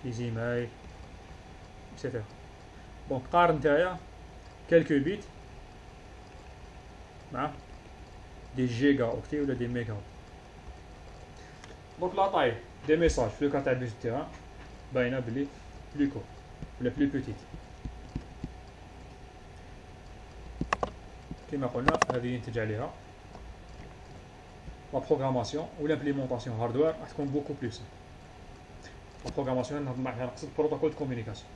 لي زيمايل اكسيتيرا. دونك قارن نتايا كالكو بيت مع دي جيجا اوكتي ولا دي ميجا. دونك لا طاي دي ميساج في لو كا تاع بوس دو تيران باينه بلي بلو كور ولا بلو بوتيت. كما قلنا هذه ينتج عليها لا بروغراماسيون و لامبليمونطاسيون هاردوير راح تكون بوكو بلو سامبل. لا بروغراماسيون نقصد بروتوكول دو كومونيكاسيون.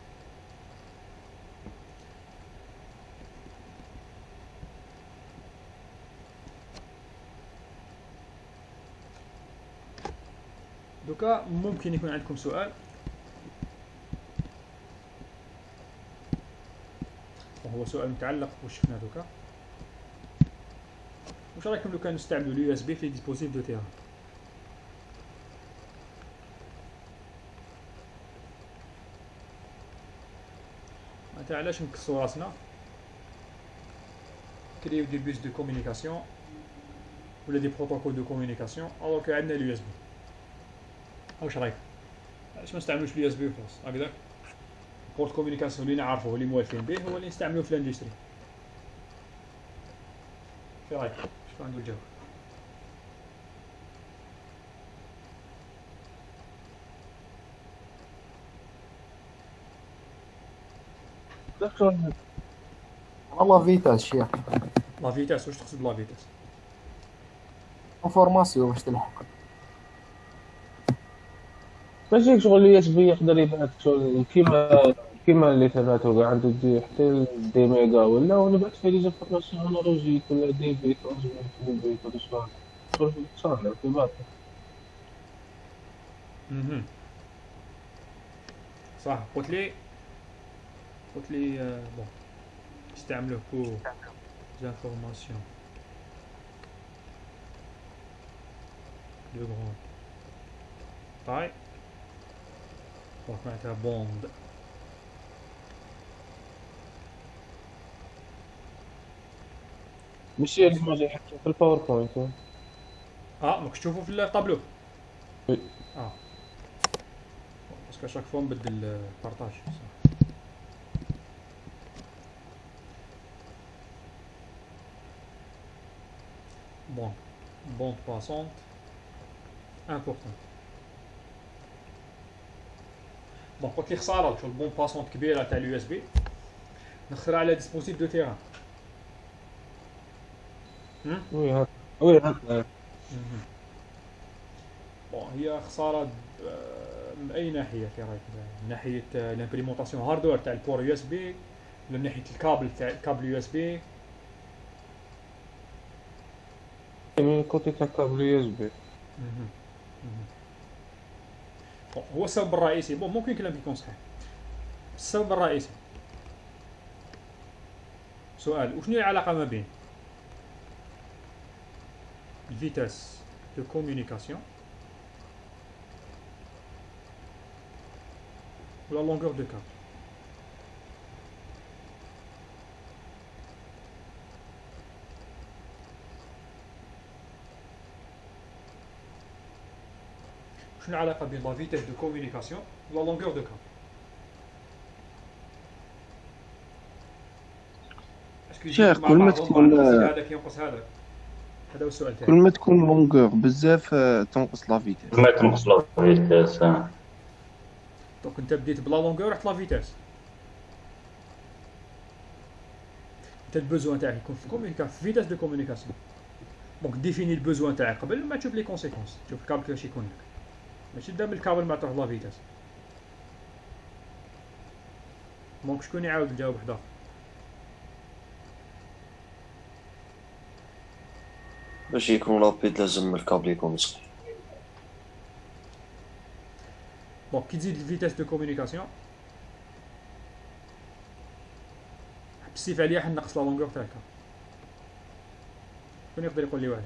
دوكا ممكن يكون عندكم سؤال. وهو سؤال متعلق واش شفنا دوكا. واش رايكم لو كان نستعملوا اليو اس بي في ديسبوزيتيف دو تيران؟ معناتها علاش نكسو راسنا كريو دي بوس دو كومونيكاسيون ولا دي بروتوكول دو كومونيكاسيون الوغ كو عندنا اليو اس بي؟ واش رايكم؟ علاش ما نستعملوش اليو اس بي وخلاص هكذاك؟ بورت كومونيكاسيون اللي نعرفوه اللي موالفين به هو اللي نستعملوه في الاندستري. في رايك؟ شنو عنده الجواب؟ والله فيتاس شيخ. لا فيتاس واش تقصد بلا فيتاس؟ انفورماسيون باش تلحق. ماشي شغل اليو اس بي يقدر يبعث شغل كيما اللي ثباتو كاع عنده دي حتى دي ميجا ولا ونبعث فيه لي زانفورماسيون انالوجيك ولا دي بيت ولا بيت ولا شغل صار في باطل. صح قلت لي بون يستعملوه بور زانفورماسيون دو غران طاي دونك معناتها بوند. ماشي لازم يجي يحطو في الباوربوينت. ماك تشوفوا في الطابلو؟ وي. باسكو شاك فوا نبدل بارطاج. بوند باسونت امبورطون. بون قلت لي خساره شغل بوند باسونت كبيره تاع اليو اس بي نخسرها على ديسبوزيتيف دو تيران. وي هاك. بون هي خساره من اي ناحيه في رايك؟ من ناحيه الامبليمونطاسيون هاردوير تاع البور يو اس بي ولا من ناحيه الكابل تاع الكابل يو اس بي؟ من كوتي تاع كابل يو اس بي. هو السبب الرئيسي ممكن كلامك يكون صحيح. السبب الرئيسي سؤال وشنو هي العلاقه ما بين الفيتاس دو كومونيكاسيون ولا لونغور دو كابل؟ شنو العلاقه بين لا فيتاس دو كومونيكاسيون ولا لونغور دو كابل؟ شيخ كل ما تكون هذاك ينقص هذاك. هذا هو السؤال تاعي. كل ما تكون لونغور بزاف تنقص لا فيتاس. ما تنقص لا فيتاس. دونك انت بديت بلا لونغور رحت لا فيتاس. انت البوزوان تاعك يكون في كومونيكاسيون في فيتاس دو كومونيكاسيون. دونك ديفيني البوزوان تاعك قبل ما تشوف لي كونسيكونس. تشوف الكابل كيفاش يكون لك. ماشي تبدا بالكابل ما تروح لا فيتاس. دونك شكون يعاود يجاوب واحد اخر؟ باش يكون رابيد لازم الكابل يكون صغير. دونك كي تزيد الفيتاس دو كومونيكاسيون بالسيف عليا حنقص لا لونغور تاعك. شكون يقدر يقول لي واحد؟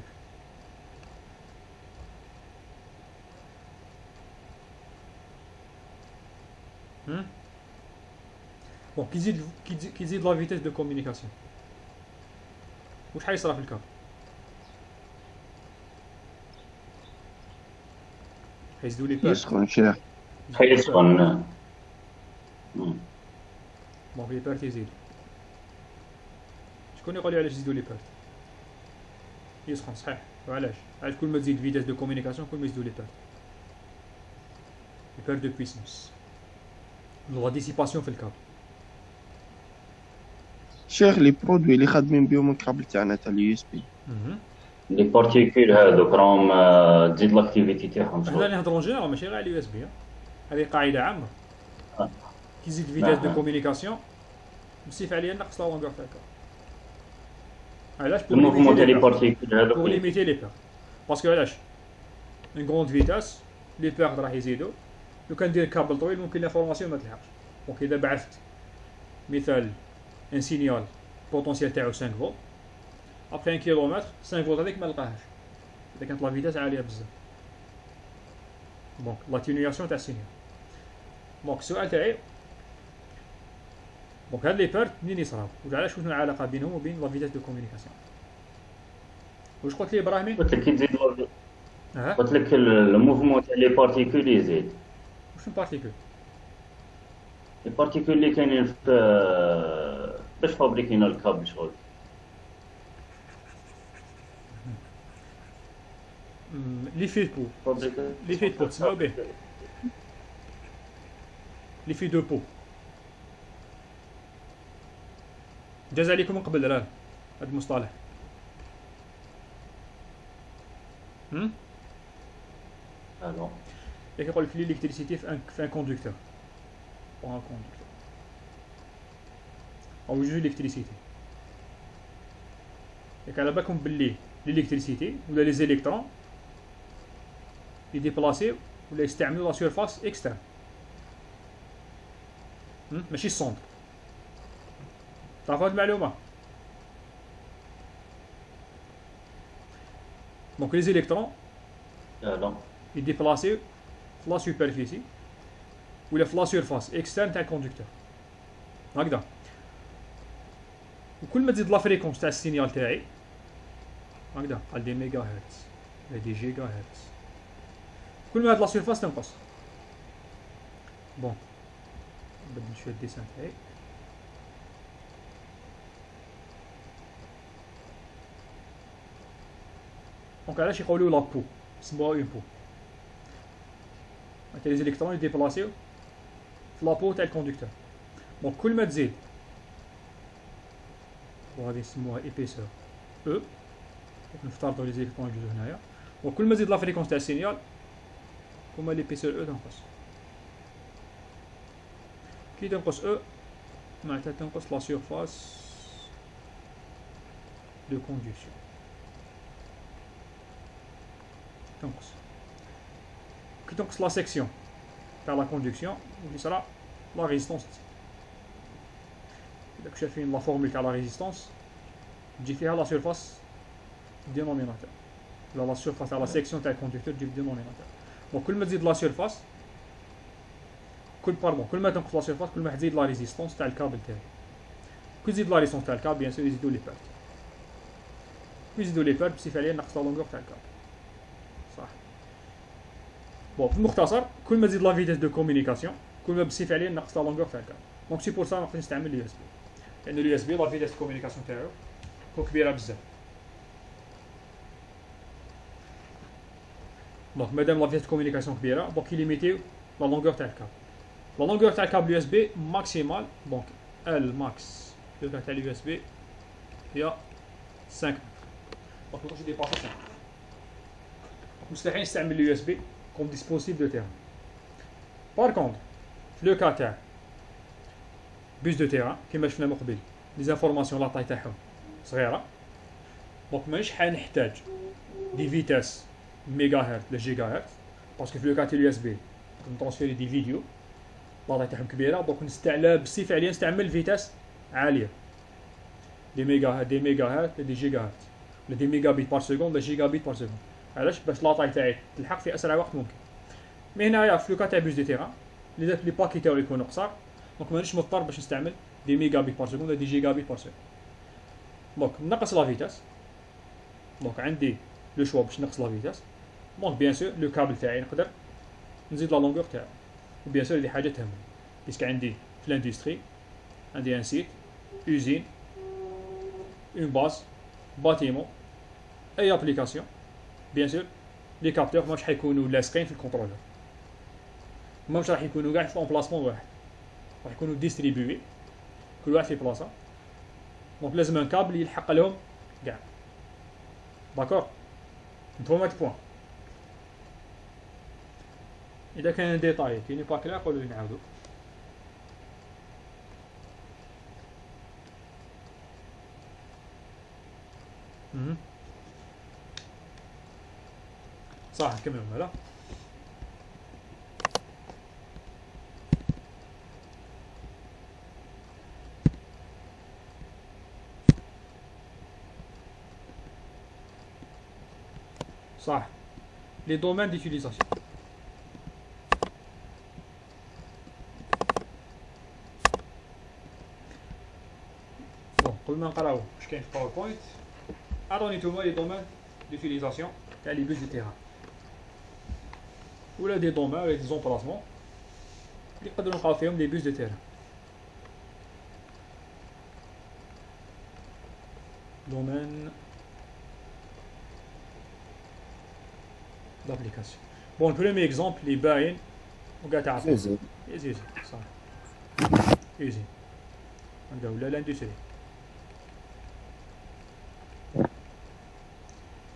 بون كي تزيد لا فيتاس دو كومونيكاسيون واش حيصرا في الكابل؟ حيزيدوا لي بير. يسخن شيخ. حيسخن. دونك لي بير تيزيد. شكون يقول لي علاش يزيدوا لي بير؟ يسخن صحيح. وعلاش؟ علاش كل ما تزيد فيتاس دو كومونيكاسيون كل ما يزيدوا لي بير دو بويسونس. لا ديسيباسيون في الكابل. شيخ لي برودوي اللي خادمين بهم الكابل تاعنا تاع اليو اس بي لي بارتيكول هذوك راهم تزيد لاكتيفيتي تاعهم. حنا اللي نهضروا جينيرال ماشي غير على اليو اس بي. هذه قاعده عامه. كي يزيد فيتاس دو كومونيكاسيون نصيف عليا نقص لا لونغور تاع الكابل. علاش؟ الموفمون تاع لي بارتيكول هذوك بور ليميتي لي بير. باسكو علاش؟ اون غروند فيتاس لي بيرد راح يزيدوا. لو كان ندير كابل طويل ممكن لافورماسيون ما تلحقش. دونك اذا بعثت مثال ان سينيال بوتونسيال تاعو 5 فولت، ابخي 1 كيلومتر 5 فولت هذيك ما لقاهاش اذا كانت لا فيتاس عاليه بزاف. دونك لاتينياسيون تاع السينيال. دونك السؤال تاعي، دونك هاد لي بيرد منين يصراو وعلاش شنو العلاقه بينهم وبين لا فيتاس دو كومونيكاسيون؟ واش قلت لي ابراهيم؟ قلت لك كي تزيد ها قلت لك الموفمون تاع لي بارتيكول يزيد. واش البارتيكول؟ لي بارتيكول اللي كاينين في باش فابريكينا الكابل شغل. لي فيل بو، لي فيل بو تسمعوا به، لي في دو بو جاز عليكم من قبل الان هذا المصطلح. الو ياك يقول لك ليليكتريسيتي في ان كوندكتور او ان كوندكتور او جوج الكتريسيتي. ياك على بالكم باللي ليليكتريسيتي ولا لي زيليكترون يديبلاسيو ولا يستعملوا لا سيرفاس اكسترن ماشي السونتر. تعرفوا هاد المعلومه؟ دونك لي زيليكترون لا يديبلاسيو في لا سوبرفيسي ولا في لا سيرفاس اكسترن تاع الكوندكتور هكذا. وكل ما تزيد لا فريكونس تاع السينيال تاعي هكذا قال دي ميجا هرتز ولا دي جيجا هرتز، كل ما هاد لا سيرفاس تنقص. بون نبدل شويه الديسان تاعي. دونك علاش يقولوا لا بو سموها اون بو؟ هاد لي زيليكترون يديبلاسيو في لا بو تاع الكوندكتور. دونك كل ما تزيد وغادي نسموها ايبيسور او، نفترضوا لي زيليكترون يجوزو هنايا، وكل ما تزيد لا فريكونس تاع السينيال كما ليبيسور او تنقص. كي تنقص او معناتها تنقص لا سيرفاس دو كوندكسيون تنقص. كي تنقص لا سيكسيون تاع لا كوندكسيون اللي صرا لا ريزيستونس. داك شايفين لا فورمول تاع لا ريزيستونس تجي فيها لا سيرفاس دينوميناتور ولا لا سيرفاس تاع لا سيكسيون تاع الكوندكتور تجي دينوميناتور. وكل ما تزيد لا سيرفاس كل ما تنقص لا سيرفاس كل ما تزيد لا ريزيستونس تاع الكابل تاعي. كي تزيد لا ريزيستونس تاع الكابل بيان سور يزيدو لي بيرد، كي يزيدو لي بيرد بصفه عليا نقص لا لونغور تاع الكابل صح. بون في المختصر كل ما تزيد لا فيتاس دو كومونيكاسيون كل ما بصفه عليا نقص لا لونغور تاع الكابل. دونك سي بور سا نقدر نستعمل اليو اس بي لان اليو اس بي لا فيتاس دو كومونيكاسيون تاعو تكون كبيره بزاف. دونك مادام لا فيتاس دو كومونيكاسيون كبيره دونك يليميتيو لا لونغور تاع الكابل. لا لونغور تاع الكابل يو اس بي ماكسيمال دونك ال ماكس تاع اليو اس بي هي 5 متر. دونك مابقاش يديباسي 5. مستحيل نستعمل اليو اس بي كوم ديسبوزيتيف دو تيران. بار كونتر في لو كا تاع بوس دو تيران كيما شفنا من قبل لي زانفورماسيون لا طاي تاعهم صغيره، دونك مانيش حنحتاج دي فيتاس ميجا هرت ولا جيجا هرت باسكو في لو كا تاع اليو اس بي نترونسفيري دي فيديو لا طاي تاعهم كبيره. دونك نستعمل بصفه عليا نستعمل فيتاس عاليه دي ميجا هرت ولا دي جيجا هرت ولا دي ميجا بيت بار سكوند ولا جيجا بيت بار سكوند. علاش؟ باش لا طاي تاعي تلحق في اسرع وقت ممكن. مي هنايا في لو كا تاع بوس دو تيران لي باكي تاعو يكونوا قصار دونك مانيش مضطر باش نستعمل دي ميجا بيت بار سكوند ولا دي جيجا بيت بار سكوند. دونك نقص لا فيتاس. دونك عندي لو شوا باش نقص لا فيتاس. دونك بيان سور لو كابل تاعي نقدر نزيد لا لونغور تاعو. وبيان سور هذه حاجه تهمني بيسك عندي في الاندستري عندي ان سيت usine une base bâtiment اي ابليكاسيون بيان سور لي كابتور ماش حيكونوا لاصقين في الكونترولور، ماش راح يكونوا كاع في امبلاسمون واحد، راح يكونوا ديستريبيوي كل واحد في بلاصه. دونك لازم ان كابل يلحق لهم كاع. داكور نفهموا هاد البوان. اذا كان ديتاي كاين با كلير قولوا لي نعاودو. صح كملوا. لا صح لي دومين ديوتيليزاسيون. بون قبل ما نقراو واش كاين في باوربوينت عطوني نتوما لي دومين ديوتيليزاسيون تاع لي بوس دو تيران ولا دي دومين ولا دي زومبلاسمون اللي نقدروا نلقاو فيهم لي بوس دو تيران. دومين d'application. Bon, le premier exemple, les باين وقاعد تعرف. زين ايزي صح. ايزي. نبداو ولا لاندستري.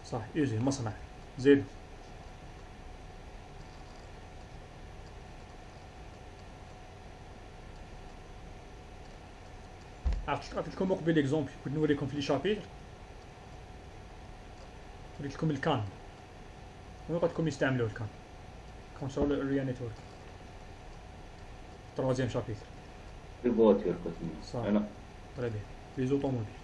صح ايزي مصنع. زين. عرفت لكم قبل ليكزومبل كنت نوريكم في لي شابيتر. وريت لكم الكان. وين قلتلكم يستعملوا الكان كونسول اريا نتورك تروازيام شابيتر في فواتير كنت صح انا très bien les automobiles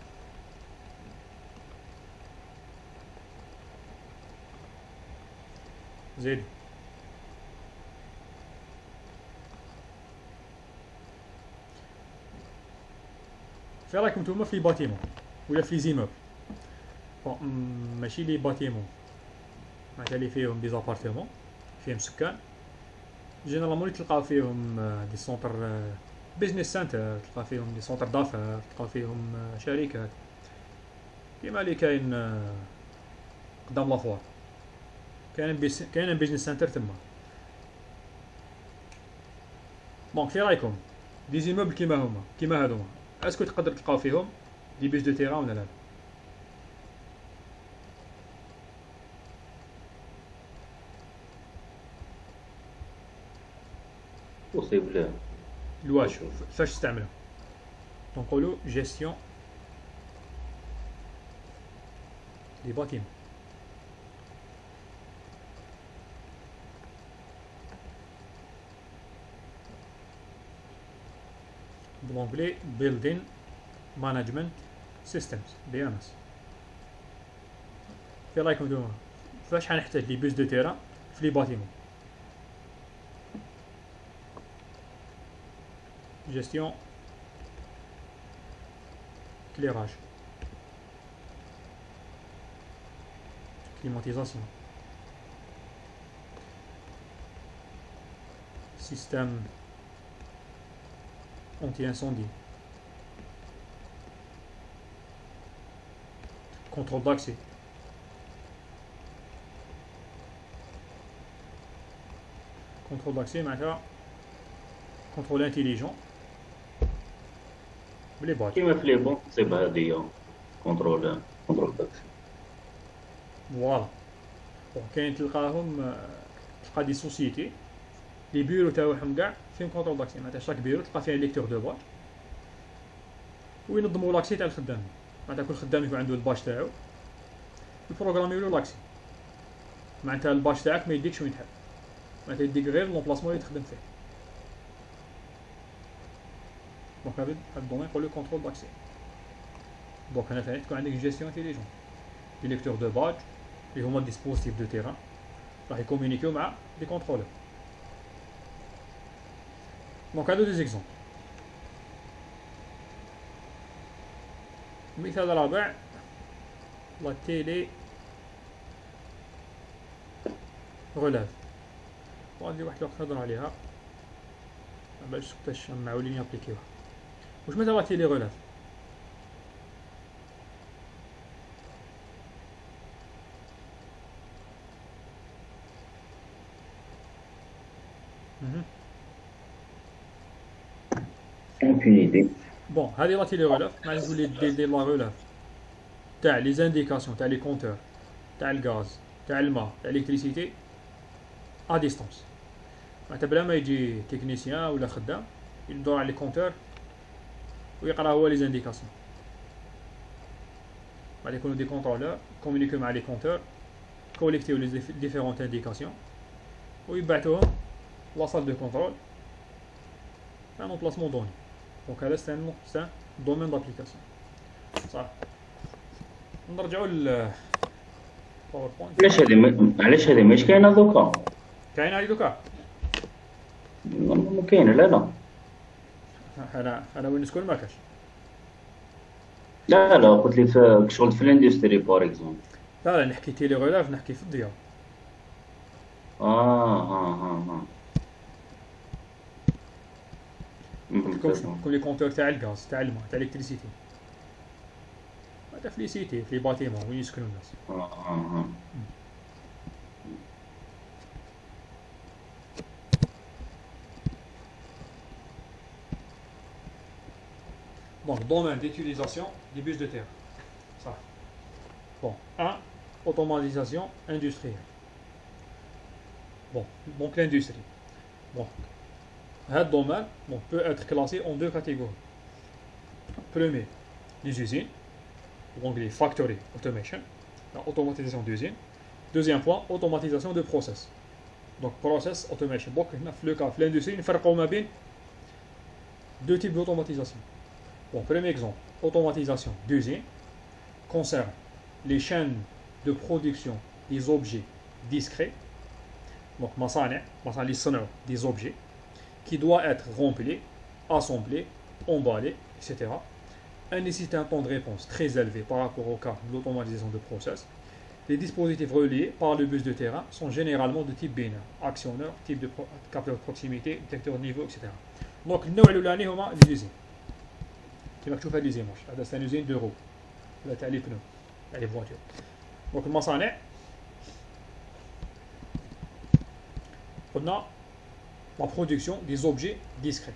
زيد في رايكم نتوما في باتيمون ولا في زيموبل ماشي لي باتيمون معناتها اللي فيهم دي زابارتمون فيهم سكان جينيرالمون اللي تلقاو فيهم دي سونتر بيزنس سنتر تلقى فيهم دي سونتر دافير تلقى فيهم شركات كيما اللي كاين قدام لافوار كاين بيزنس سنتر تما. دونك في رايكم دي زيموبل كيما هادوما اسكو تقدر تلقاو فيهم دي بيس دو تيران ولا لا؟ بوسيبل الواش فاش تستعملها نقولوا جيستيون لي باتيم بالانجلي building management systems BMS. في رايكم نتوما فاش حنحتاج لي بوس دو تيران في لي باتيمون؟ gestion éclairage climatisation système anti-incendie contrôle d'accès معناتها contrôle intelligent بلي باج كيما في لي بون تصيب هادي كونترول داكسي. فوالا كاين تلقاهم تلقى دي سوسيتي لي بيرو تاعهم كاع فيهم كونترول داكسي معناتها شاك بيرو تلقى فيه ليكتور دو باج وينظموا لاكسي تاع الخدام معناتها كل خدام يكون عنده الباج تاعو يبروغراميو له لاكسي معناتها الباج تاعك ما يديكش وين تحب معناتها يديك غير لومبلاسمون اللي تخدم فيه. دونك هذا الدومين يقولوا كونترول داكسي. دونك هنا ثاني تكون عندك جيستيون انتيليجون لي ليكتور دو باج اللي هما ديسبوزيتيف دو تيران راح يكومونيكيو مع لي كونترولور. دونك هادو دي زيكزومبل. المثال الرابع لا تيلي غولاف وهادي واحدة نهضر عليها باش كيفاش معولين يابليكيوها. واش مثلا لا تيلي غولاف؟ بون هذه لا تيلي غولاف معناتها تولي دير لا غولاف تاع لي زانديكاسيون تاع لي كونتور تاع الغاز تاع الماء تاع الالكتريسيتي ا ديستونس معناتها بلا ما يجي تكنيسيان ولا خدام يدور على لي كونتور ويقرا هو لي زانديكاسيون. بعد يكونوا دي كونترولور كومونيكيو مع لي كونتور كوليكتيو لي ديفيرونت انديكاسيون ويبعثوهم لا صال دو كونترول تاع امبلاسمون دوني. دونك هذا سي ان دومين دابليكاسيون صح. نرجعوا باوربوينت. علاش هذه مش كاينه دوكا؟ كاين هاي دوكا. ما كاينه لا انا وين نسكن ما كاش. لا قلت لي في شغل في الاندستري بار اكزومبل. لا نحكي تيليغراف، نحكي في الضياء. كل لي كونتور تاع الغاز تاع الماء تاع الكتريسيتي، هذا في لي سيتي في لي باتيمون وين يسكنوا الناس. Donc, domaine d'utilisation des bus de terre. Ça. Bon, 1. Automatisation industrielle. Bon, donc l'industrie. Bon, ce domaine peut être classé en 2 catégories. Premier, les usines, donc les factory automation, l'automatisation d'usines. Deuxième point, automatisation de process. Donc, process automation. Donc, dans le cas de l'industrie, il faut faire 2 types d'automatisation. Bon, premier exemple, automatisation d'usine concerne les chaînes de production des objets discrets. Donc, des objets qui doivent être remplis, assemblés, emballés, etc. Un nécessite un temps de réponse très élevé par rapport au cas de l'automatisation de process. Les dispositifs reliés par le bus de terrain sont généralement de type binaire, actionneur, type de capteur de proximité, détecteur de niveau, etc. Donc, nous allons les usines. كما تشوف هذه ليزيماج، هذا سان usine دو رو ولا تاع لي بنو تاع لي فواتور. دونك المصانع قلنا لا برودكسيون دي زوبجي ديسكري.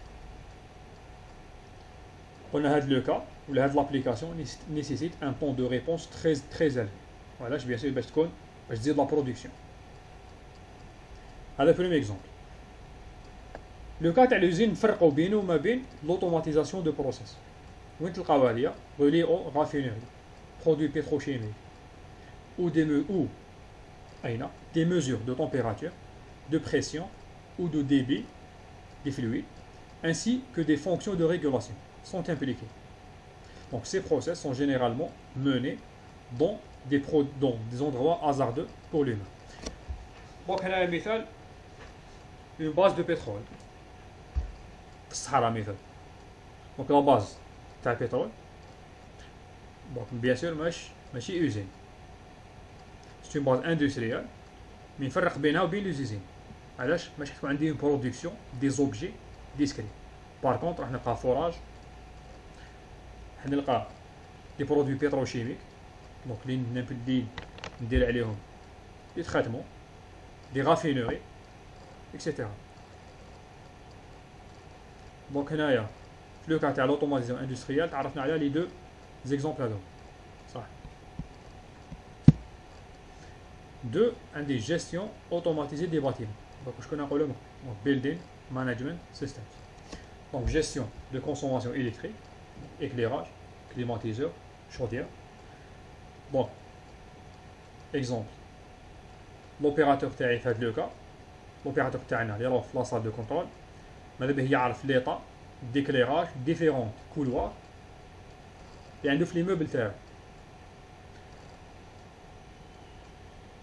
قلنا هذا لو كا ولا هذه لابليكاسيون نيسيسيت ان طون دو ريبونس تري élevé. علاش؟ بيان سور باش تكون باش تزيد لا برودكسيون. هذا بروميير اكزومبل. لو كا تاع لوزين نفرقوا بينه وما بين لوتوماتيزاسيون دو بروسيس. وين تلقاوها ليا ريلي او رافينيري برودوي بيتروشيميك ou des mesures de température, de pression ou de débit des fluides, ainsi que des fonctions de régulation sont impliquées. Donc ces process sont généralement menés dans des endroits hasardeux pour l'humain. Donc on a un مثال, une base de pétrole. Sahara مثال. Donc la base تاع البترول. Donc bien sûr ماشي usine. C'est une base industrielle. Mais نفرق بينها وبين les usines. علاش؟ باش تكون عندي une production des objets discrets. Par contre راح نلقى forage, راح نلقى des produits pétrochimiques. Donc اللي ندير عليهم des traitements, des raffineries, etc. Donc هنايا في لو كا تاع لوتوماتيزاسيون اندستريال تعرفنا على لي دو زيكزامبل هذو صح. دو عندي جيستيون اوتوماتيزي دي باتيمون. دونك واش كنا نقولو دونك بيلدين مانجمنت سيستمز. دونك جيستيون دو كونسوماسيون الكتريك éclairage climatiseur chaudière. Bon exemple l'opérateur تاعي في هذا لو كا l'opérateur تاعنا اللي راه في لاصال دو كونترول ماذا به يعرف ليطا d'éclairage différents couloirs اللي عنده في لي موبل تاعو.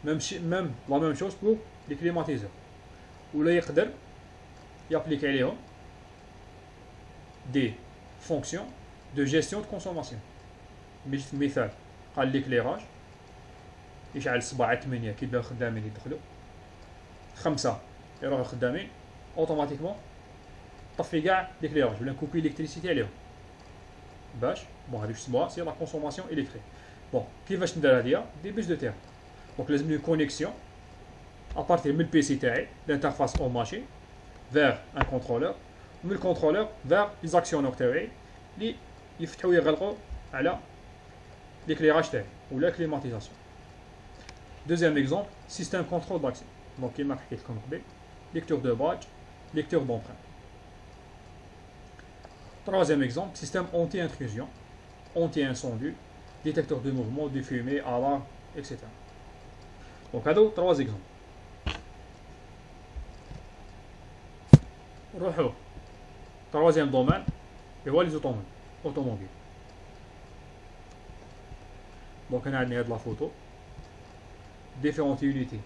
même la même chose pour les climatiseurs. ولا يقدر يابليك عليهم des fonctions de gestion de consommation. مثال قال l'éclairage يشعل 7 8 كي يبداو خدامين يدخلوا 5 يروحوا خدامين اوتوماتيكمون طفي كاع ليكليراج ولا نكوبي الكتريسيتي عليهم باش بون هذيك السبعه سي لا كونسوماسيون الكتريك. بون كيفاش ندير هادية دي بوس دو تير. دونك لازمني كونيكسيون ابارتير من البيسي تاعي لانترفاس او ماشين فيغ ان كونترولور ومن الكونترولور فيغ لي زاكسيونور تاعي اللي يفتحوا ويغلقوا على ليكليراج تاعي ولا كليماتيزاسيون. دوزيام اكزومبل سيستيم كونترول داكسي. دونك كيما حكيت لكم قبل ليكتور دو باج ليكتور دونبرانت. Troisième exemple, système anti-intrusion, anti-incendie, détecteur de mouvement, de fumée, alarme, etc. Donc, à 3 exemples. Troisième domaine, et voilà les automobiles. Donc, on a la photo. différentes unités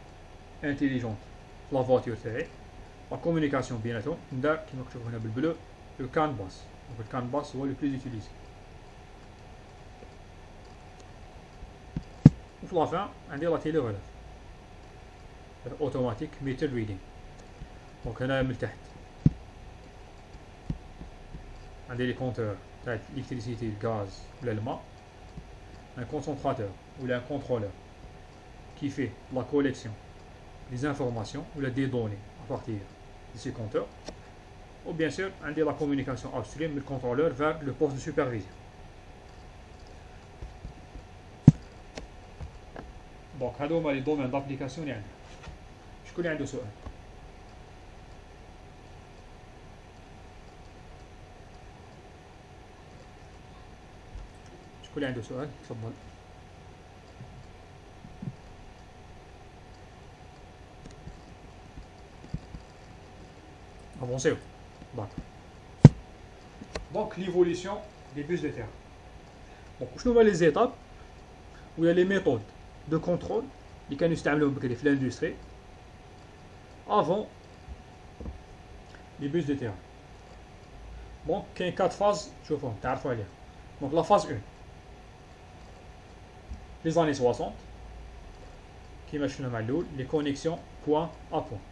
intelligentes في la voiture تاعي la communication بيناتهم ندار كيما كتشوفوا هنا بالبلو le CAN bus. Donc le CAN bus هو le plus utilisé. وفي la fin عندي la télé relève automatique meter reading. Donc هنا من تحت عندي لي كونتور تاع l'électricité الغاز ولا الماء un concentrateur ou un contrôleur qui fait la collection des informations ou des données à partir de ces compteurs. Ou bien sûr, on a la communication upstream du contrôleur vers le poste de supervision. Donc, هذوما les domaines d'application اللي عندنا. شكون اللي عنده سؤال؟ شكون اللي عنده سؤال؟ تفضل. Avancez. Donc l'évolution des bus de terrain. Donc je nous les étapes où il y a les méthodes de contrôle qui sont utilisées dans l'industrie avant les bus de terrain. Donc il y a 4 phases. Donc la phase 1, les années 60, qui marchent les connexions point à point.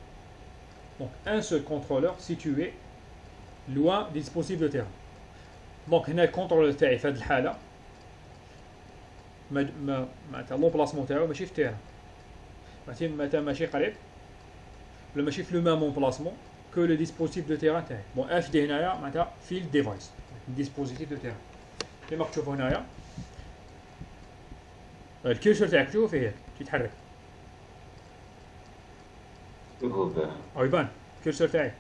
Donc un seul contrôleur situé loin des dispositifs de terrain. Donc هنا الكونترولور تاعي في هذه الحالة معناتها لومبلاسمون تاعو ماشي في التيران معناتها ماشي قريب ولا ماشي في لو ميم امبلاسمون كو لو ديسبوزيتيف دو تيران تاعي. بون اف دي هنايا معناتها فيلد ديفايس ديسبوزيتيف دو تيران كيما كتشوفوا هنايا الكيرسور تاعك تشوفوا فيه هيك كيتحرك او يبان الكيرسور تاعي.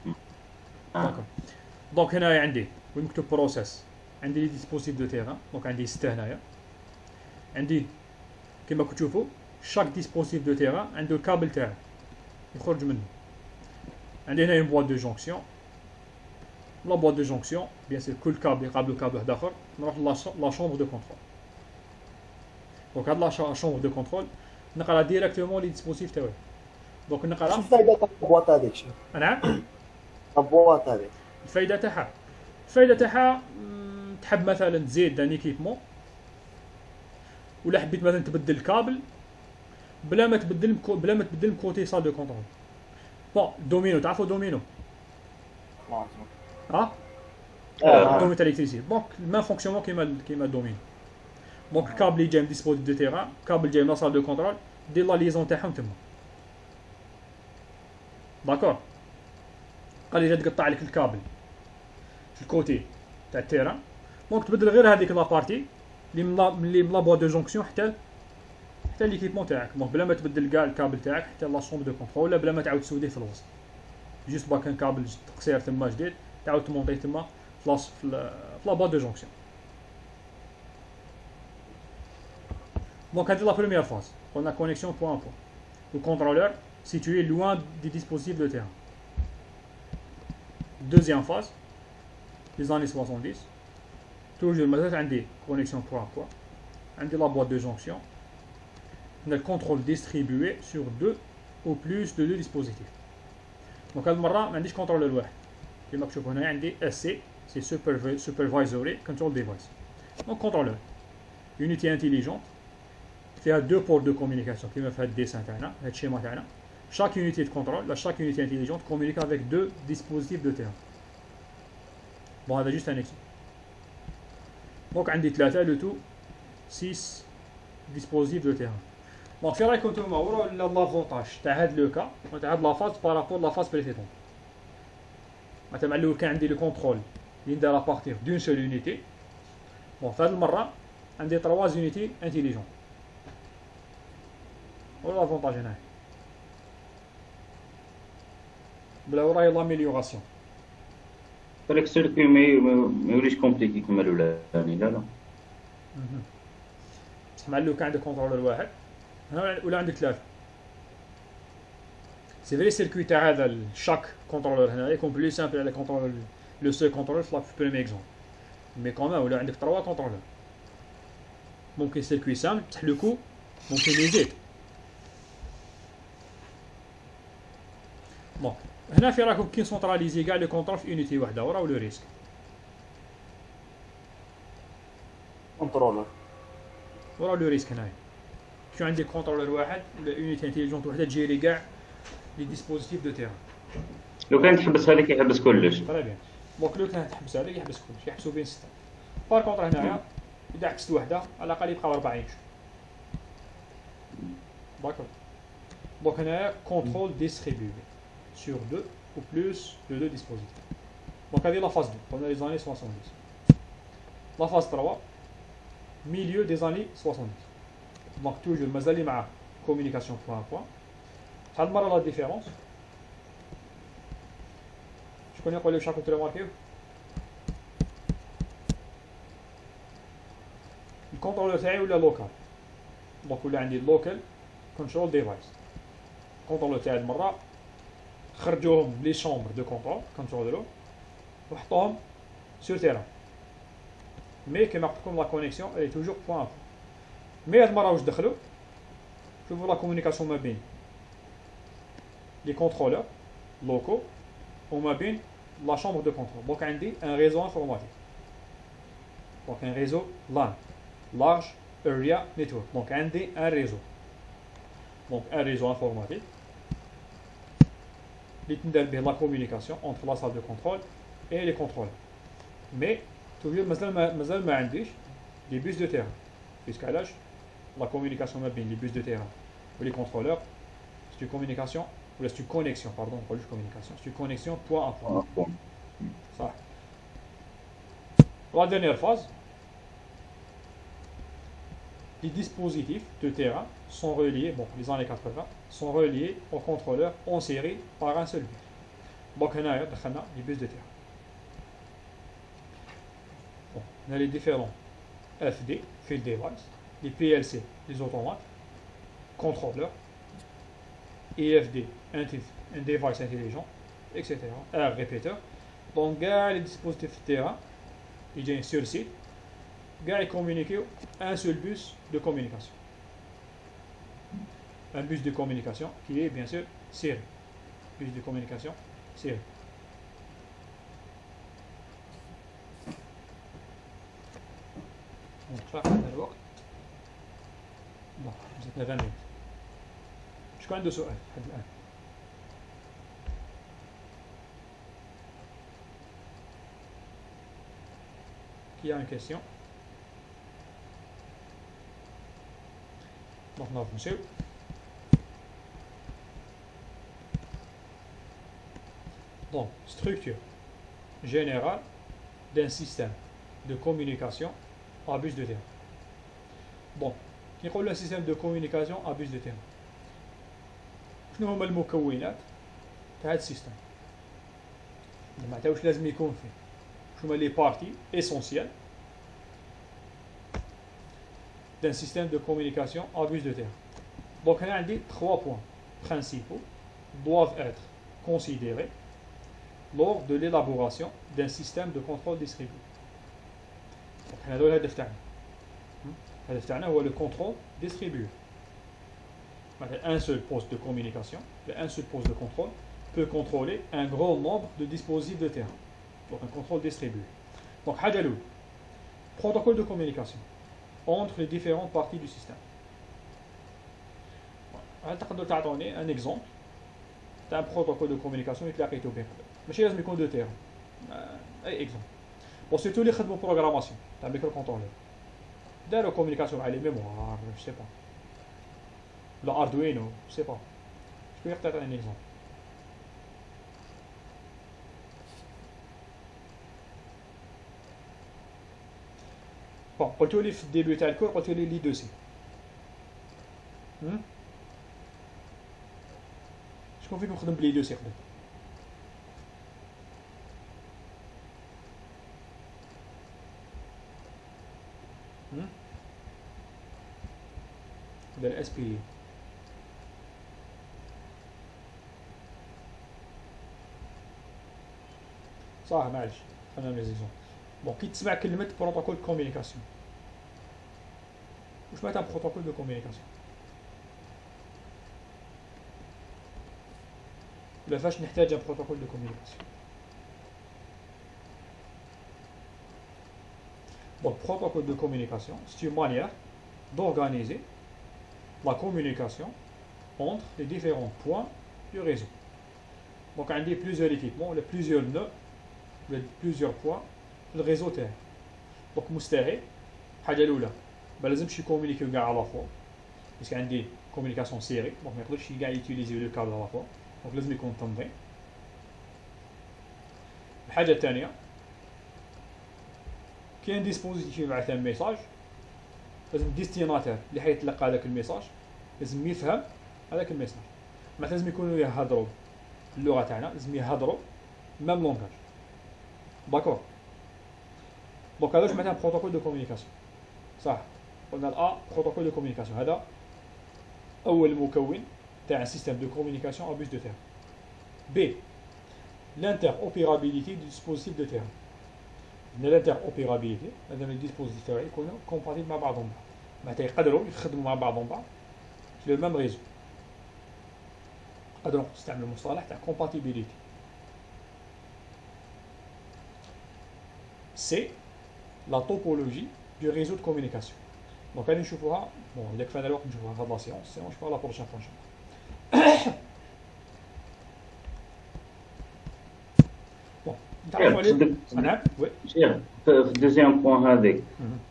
دونك هنايا عندي وين مكتوب بروسيس عندي لي ديسبوزيتيف دو تيران. دونك عندي 6 هنايا عندي كيما كتشوفوا شاك ديسبوزيتيف دو تيران عنده الكابل تاعو يخرج منه. عندي هنا بواط دو جونكسيون لا بواط دو جونكسيون بيان سور كل كابل يقابلو كابل واحد اخر نروح لا شومبر دو كونترول. دونك هاد لا شومبر دو كونترول نقرا ديريكتومون لي ديسبوزيتيف تاعي. دونك نقرا شنو الفايدة تاع البواط هذيك؟ نعم البواط هذيك الفايدة تاعها تحب مثلا تزيد ان ايكيبمون ولا حبيت مثلا تبدل الكابل بلا ما تبدل كوتي سال دو كونترول. بون دومينو تعرفوا دومينو دومينو تاع الكتريسيتي. دونك المام فونكسيونمون كيما دومينو. دونك الكابل اللي جاي من ديسبوزيتيف دو تيران كابل جاي من لا سال دو كونترول دير لا ليزون تاعهم تما. داكور قال لي جا تقطع لك الكابل في الكوتي تاع التيران. دونك تبدل غير هذيك لابارتي اللي من لا بوا دو جونكسيون حتى ليكيبمون تاعك. دونك بلا ما تبدل كاع الكابل تاعك حتى لا شومبر دو كونترول ولا بلا ما تعاود تسوديه في الوسط جوست با كان كابل قصير تما جديد تعاود تمونطيه تما في لا بوا دو جونكسيون. دونك هذه لا بروميير فاز قلنا كونيكسيون بوان بوان لو كونترولور situé loin des dispositifs de terrain. Deuxième phase, les années 70, toujours une connexion point à point, la boîte de jonction, le contrôle distribué sur 2 ou plus de 2 dispositifs. Donc, à ce moment-là, on a un contrôleur واحد. كما تشوفوا هنا عندي SC, c'est Supervisory Control Device. Donc, contrôleur, unité intelligente, qui a 2 ports de communication, qui me fait le dessin تاعنا, le schéma تاعنا. Chaque unité de contrôle, chaque unité intelligente communique avec 2 dispositifs de terrain. Bon, c'est juste un exemple. Donc, on a le tout 6 dispositifs de terrain. Donc, c'est vrai que l'avantage de le cas, on a la phase par rapport à la phase précédente. Maintenant, on a le contrôle à partir d'une seule unité. Bon, cette fois, on a 3 unités intelligentes. Voilà l'avantage. بلا وراي لاميليوراسيون. هذاك السيركوي ما يوليش كومبليكي كيما الاولاني. لا بصح مع لو كان عندك كونترولور واحد هنا ولا عندك 3. سي فري السيركوي تاع هذا الشاك كونترولور هنا يكون بلو سامبل على كونترولور لو سو كونترولور في البريمي اكزومبل. مي كومان ولا عندك 3 كونترولور ممكن سيركوي سامبل بصح لو كو ممكن يزيد. هنا في راكم كي سونتراليزي كاع لي كونترول في يونيتي واحده وراو لو ريسك كنترولر وراو لو ريسك هنايا شو عندي كونترولر واحد ولا يونيتي انتيليجونت وحده تجيري كاع لي ديسبوزيتيف دو تيران لو كان تحبس هذيك يحبس كلش. تري بيان دونك لو كان تحبس هذاك يحبس كلشي يحبسوا بين 6 بار كونتر هنايا اذا عكست وحده على الاقل يبقاو 4 يمشوا داكور دونك هنايا كونترول ديستريبيوي sur 2 ou plus de 2 dispositifs. Donc avec la phase 2, pendant les années 70. La phase 3, milieu des années 70. Donc toujours, mazali ma communication point à point. Ça demande la différence. Je connais pas le chat que tu l'as marqué. Le contrôleur c'est ou le local. Donc il y a un local control device. Contrôleur c'est le marra. خرجوهم لي شومبر دو كونترولو وحطوهم سور تيران مي كيما قلت لكم لا كونيكسيون اي توجور بوان بوان مي هاد المره واش دخلوا شوفوا لا كومونيكاسيون ما بين لي كونترولور لوكو وما بين لا شومبر دو كونترول دونك عندي ان ريزو انفورماتيك دونك ان ريزو لان لارج اريا نيتورك دونك عندي ان ريزو دونك ان ريزو انفورماتيك اللي تندار به لا كومونيكاسيون انتر لا سال دو كونترول اي لي كونترول مي توجور مازال ما عنديش لي بوس دو تيران بيسك علاش لا كومونيكاسيون ما بين لي بوس دو تيران و لي كونترولور سي كومونيكاسيون ولا سي كونيكسيون باردون ما نقولوش كومونيكاسيون سي كونيكسيون بوان ا بوان صح لا ديرنيير فاز les dispositifs de terrain sont reliés, bon, les années 80, sont reliés au contrôleur en série par un seul bus. Donc, on a les bus de terrain. Bon, on a les différents FD, field device, les PLC, les automates, contrôleurs, EFD, un device intelligent, etc. R répéteur. Donc, les dispositifs de terrain, ils viennent sur le site. Ils communiquent un seul bus de communication. Un bus de communication qui est bien sûr série. Bus de communication série. On va faire le وقت. Bon, vous êtes à 20 minutes. Je connais 2 سؤال لحد الآن. Qui a une question? Donc on avance. Donc, structure générale d'un système de communication à bus de terrain. Bon, qui est le système de communication à bus de terrain? شنو هما المكونات تاع هذا السيستم؟ ما تعرفوش لازم يكون فيه. شنو هما لي بارتي essentielles d'un système de communication à bus de terrain. Donc, on a dit 3 points principaux doivent être considérés lors de l'élaboration d'un système de contrôle distribué. Donc, on a dit الهدف تاعنا هو le contrôle distribué. Un seul poste de communication, un seul poste de contrôle peut contrôler un grand nombre de dispositifs de terrain. Donc, un contrôle distribué. Donc, حاجة الأولى protocole de communication entre les différentes parties du système. هل تقدروا تعطوني ان اكزومبل تاع بروتوكول دو كومونيكاسيون اللي تلاقيتو به قبل؟ ماشي لازم يكون دو تيران، اي اكزومبل. بون سيرتو اللي خدموا بروغراماسيون تاع ميكرو كونترولور داروا كومونيكاسيون مع لي ميموار جو سي با ولا اردوينو جو سي با. شكون يقدر يعطيني ان اكزومبل؟ بون قلتوا لي في الديبي تاع الكور قلتوا لي 2 سي. شكون فيكم خدم بلي 2 سي قبل؟ دار اس بي صح معليش خلينا لي زيكزون. بون كي تسمع كلمة بروتوكول دو كومونيكاسيون واش معناتها بروتوكول دو كومونيكاسيون؟ ولا فاش نحتاج ان بروتوكول دو كوميونيكاسيون. Donc, protocole de communication, c'est une manière d'organiser la communication entre les différents points du réseau. Donc, on a plusieurs équipements, plusieurs nœuds, plusieurs points, le réseau terre. Donc, مستحيل حاجة الأولى ما لازمش يكومونيكيو كاع على فوا، باسكو عندي كومونيكاسيون سيري، دونك ما يقدرش كاع يوتيليزيو لو كابل على فوا، دونك لازم يكون تنظيم. الحاجة الثانية كاين ديسبوزيتيف يبعث ان ميساج، لازم ديستيناتير اللي حيتلقى هذاك الميساج لازم يفهم هذاك الميساج، معناتها لازم يكونوا يهضروا اللغة تاعنا، لازم يهضروا ميم لونغاج. داكور. دونك هذا واش معناتها بروتوكول دو كوميونيكاسيون. صح، قلنا الأ بروتوكول دو كوميونيكاسيون، هذا أول مكون تاع ان سيستيم دو كوميونيكاسيون أو بوس دو تيران. بي l'interopérabilité du dispositif de terrain. الانترأوبيرابيليتي هذا لي ديسبوزيتيف تاعي يكونوا كومباتيبل مع بعضهم، معناتها يقدروا يخدموا مع بعضهم في لو ميم ريزو. نقدروا نستعملوا المصطلح تاع كومباتيبيليتي. سي لا توبولوجي دو ريزو دو كوميونيكاسيون. دونك غادي نشوفوها، بون الا كفانا الوقت نشوفوها في هاد لا سيونس، نشوفوها لا بروشين فوا ان شاء الله. نتعرفوا عليه. نعم وي شيخ في الدوزيام بوان هذيك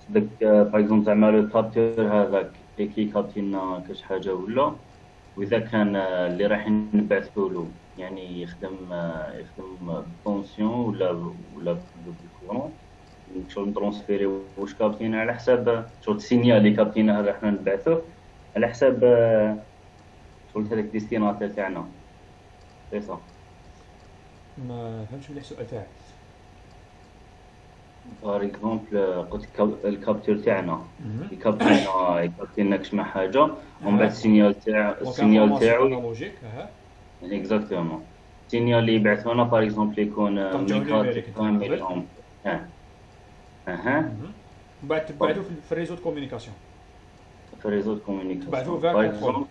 صدق باغ اكزومبل زعما لو كابتور هذاك كي كابتي لنا كاش حاجه واذا كان اللي رايحين نبعثوا له يعني يخدم بونسيون ولا بالكورون، شغل نترونسفيري واش كابتين على حساب شغل السينيال اللي كابتينه هذا حنا نبعثوه على حساب شغل هذاك ديستيناتير تاعنا. سي صا ما فهمتش مليح السؤال تاعك. بار اكزومبل قلت الكابتور تاعنا يكابتينا كشما حاجه ومن بعد السينيال تاعو لوجيك. اكزاكتومون السينيال اللي يبعثوا لنا بار اكزومبل يكون ميكات مليون. من بعد تبعثوا في الريزو دو كوميونيكاسيون. في الريزو دو كوميونيكاسيون تبعثوا فيها كنترول.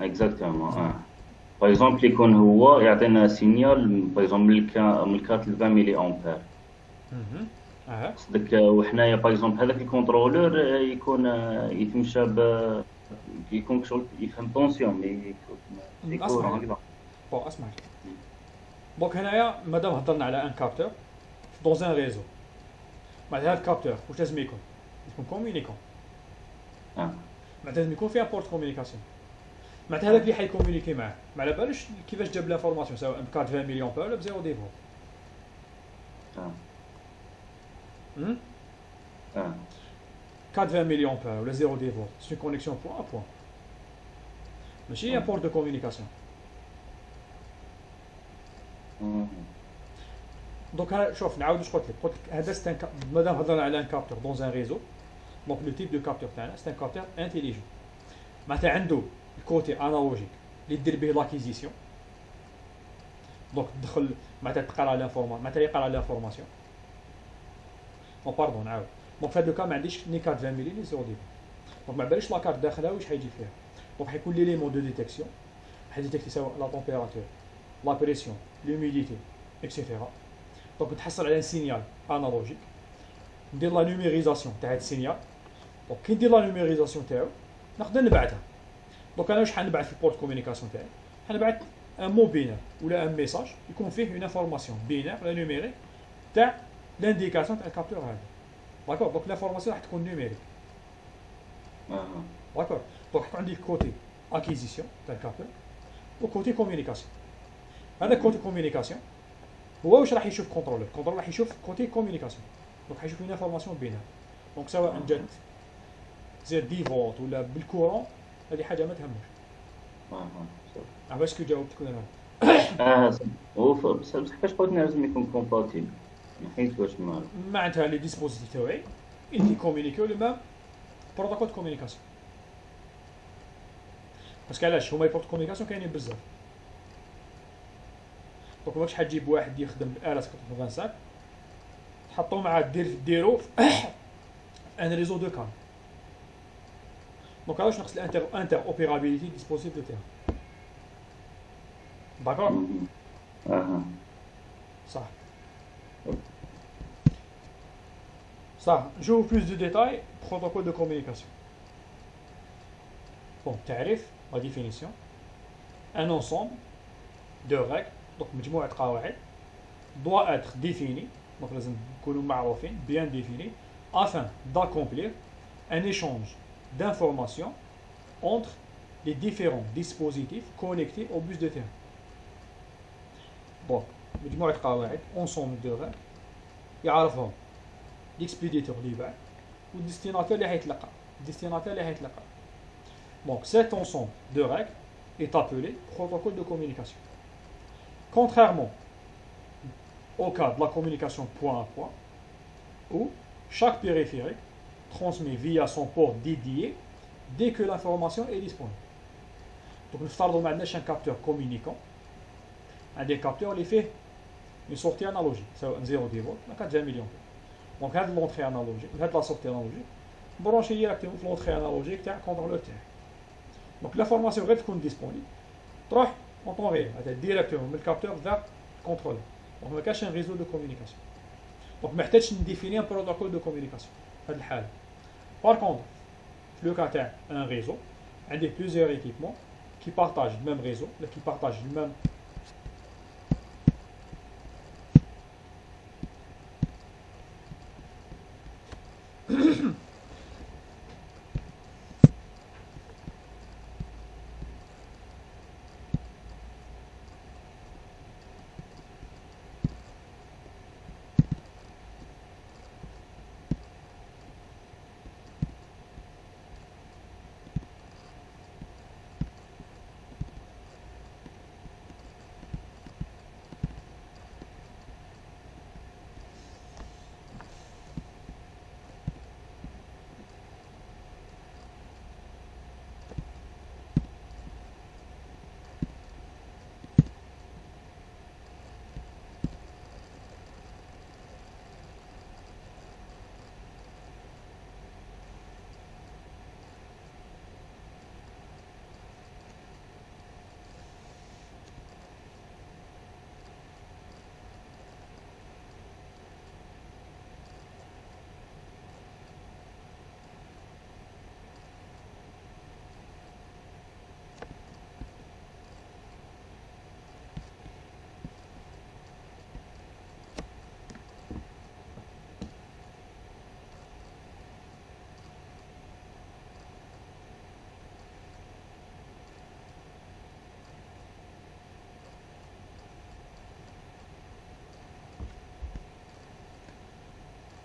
اكزاكتومون باغ اكزومبل يكون هو يعطينا سينيال باغ اكزومبل من الكارت 20 ملي امبير. صدق وحنايا باغ اكزومبل هذاك الكونترولور يكون يتمشى يكون شغل يفهم طونسيون يكون هكذا. بون اسمع، دونك هنايا مادام هضرنا على ان كابتور دون ان ريزو، معناتها هذا الكابتور واش لازم يكون كوميونيكون، معناتها لازم يكون فيها بورت كوميونيكاسيون، معناتها هذاك اللي حيكومونيكي معاه ما على بالش كيفاش جاب لافورماسيون سواء بكارت 20 مليون امبير ولا بزيرو ديفولت. كارت 20 مليون امبير ولا زيرو ديفولت سي كونيكسيون بوان ا بوان، ماشي ان بورت دو كوميونيكاسيون. دونك شوف نعاود واش قلت لك هذا مادام هضرنا على ان كابتور دون ان ريزو، دونك لو تيب دو كابتور تاعنا سي ان كابتور انتيليجون، معناتها عنده الكوتي انالوجيك اللي دير به لاكيزيسيون، دونك تدخل معناتها تقرا لانفورماسيون، معناتها يقرا لانفورماسيون. باردون نعاود، دونك في هذا الكا ما عنديش ني كارت 20 ملي ني زيرو ديفولت، دونك ما باليش لاكارت داخلها واش حيجي فيها، دونك حيكون ليليمون دو ديتيكسيون حيديتيكتي سواء لا تمبيراتور لا بريسيون لوميديتي اكسيتيرا. دونك نتحصل على سينيال انالوجيك، ندير لا نوميريزاسيون تاع هاد السينيال، دونك كي ندير لا نوميريزاسيون تاعو نقدر نبعثها. دونك انا واش حنبعث في البورت كوميونيكاسيون تاعي؟ حنبعث ان مو بينير ولا ان ميساج يكون فيه اون انفورماسيون بينير ولا نوميريك تاع لانديكاسيون تاع الكابتور هذا. داكور، دونك لانفورماسيون راح تكون نوميريك. داكور، دونك يكون عندي كوتي اكيزيسيون تاع الكابتور وكوتي كوميونيكاسيون. هذا كوتي كوميونيكاسيون هو واش راح يشوف كونترولور راح يشوف كوتي كوميونيكاسيون، دونك حيشوف اون انفورماسيون بينير، دونك سواء جات زير ديفولت ولا بالكورون هذه حاجه ما تهمش. عباش كي جاوبتك ولا لا؟ بصح كيفاش قلنا لازم يكون كومباتيبل، حيت واش معناتها لي ديسبوزيتيف تاعي اللي كومونيكيو لو ميم بروتوكول دو كومونيكاسيون، باسكو علاش هما بورت كومونيكاسيون كاينين بزاف. دونك ماكش حتجيب واحد يخدم بالآلة 85 تحطو معاه ديرو ان ريزو دو كان. دونك علاش نقص الانتر اوبيرابيليتي ديسبوزيتيف دو تيران. داكور اها صح صح نشوفو بلوس دو ديتاي بروتوكول دو كومونيكاسيون بون تعريف لا ديفينيسيون ان انسومبل دو ريغل دونك مجموعة قواعد doit être défini donc لازم نكونوا معروفين bien défini afin d'accomplir un échange d'informations entre les différents dispositifs connectés au bus de terrain. Donc, مجموعة قواعد ensemble de règles يعرفهم l'expéditeur اللي باع والديستيناتور اللي حيتلقى Donc, cet ensemble de règles est appelé protocole de communication. Contrairement au cas de la communication point à point, où chaque périphérique transmet via son port dédié dès que l'information est disponible. Donc nous avons un capteur communicant, un des capteurs qui fait une sortie analogique, c'est un 0 volt, 4 millions. Donc il y a l'entrée analogique, il y a la sortie analogique, branché directement l'entrée analogique تاع contrôleur تاعي. Donc l'information va être disponible, تروح en temps réel, directement من الكابتور vers le contrôleur. Donc ما كاش un réseau de communication. Donc ما محتاجش نديفيني un protocole de communication في هذه الحالة. Par contre, le cas تاع un réseau, un des plusieurs équipements qui partagent le même réseau, qui partagent le même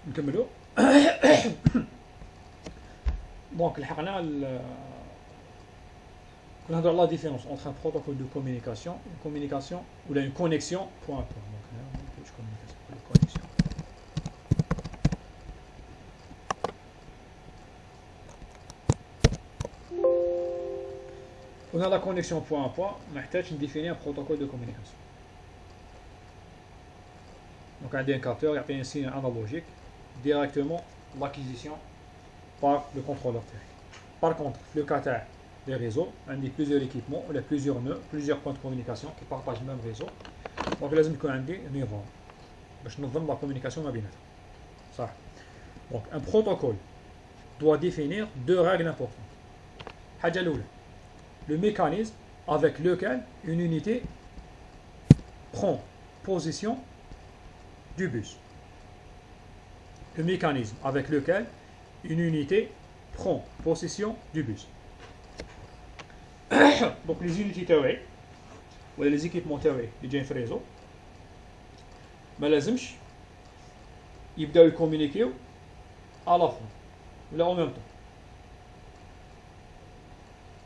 نكملوا. دونك لحقنا كنا نهضروا على لا ديفيرونس اونتر ان بروتوكول دو كومونيكاسيون ولا اون كونيكسيون بوان بوان. دونك هنا ما نقولش كومونيكاسيون، كونيكسيون. قلنا لا كونيكسيون بوان بوان محتاج نديفيني ان بروتوكول دو كومونيكاسيون. دونك عندي ان كابتور يعطيني سين انالوجيك directement l'acquisition par le contrôleur thermique. Par contre, le cas des réseaux indique plusieurs équipements, ou plusieurs nœuds, plusieurs points de communication qui partagent le même réseau. Donc, il faut un nivell باش ننظم la communication ما بيناتهم. صح. Donc, un protocole doit définir deux règles importantes. الحاجة الأولى, le mécanisme avec lequel une unité prend position du bus. Le mécanisme avec lequel une unité prend possession du bus. Donc les unités théoriques ou les équipements théoriques اللي جايين في الريزو ما لازمش يبداو يكومونيكيو على فوا ولا او ميم طون.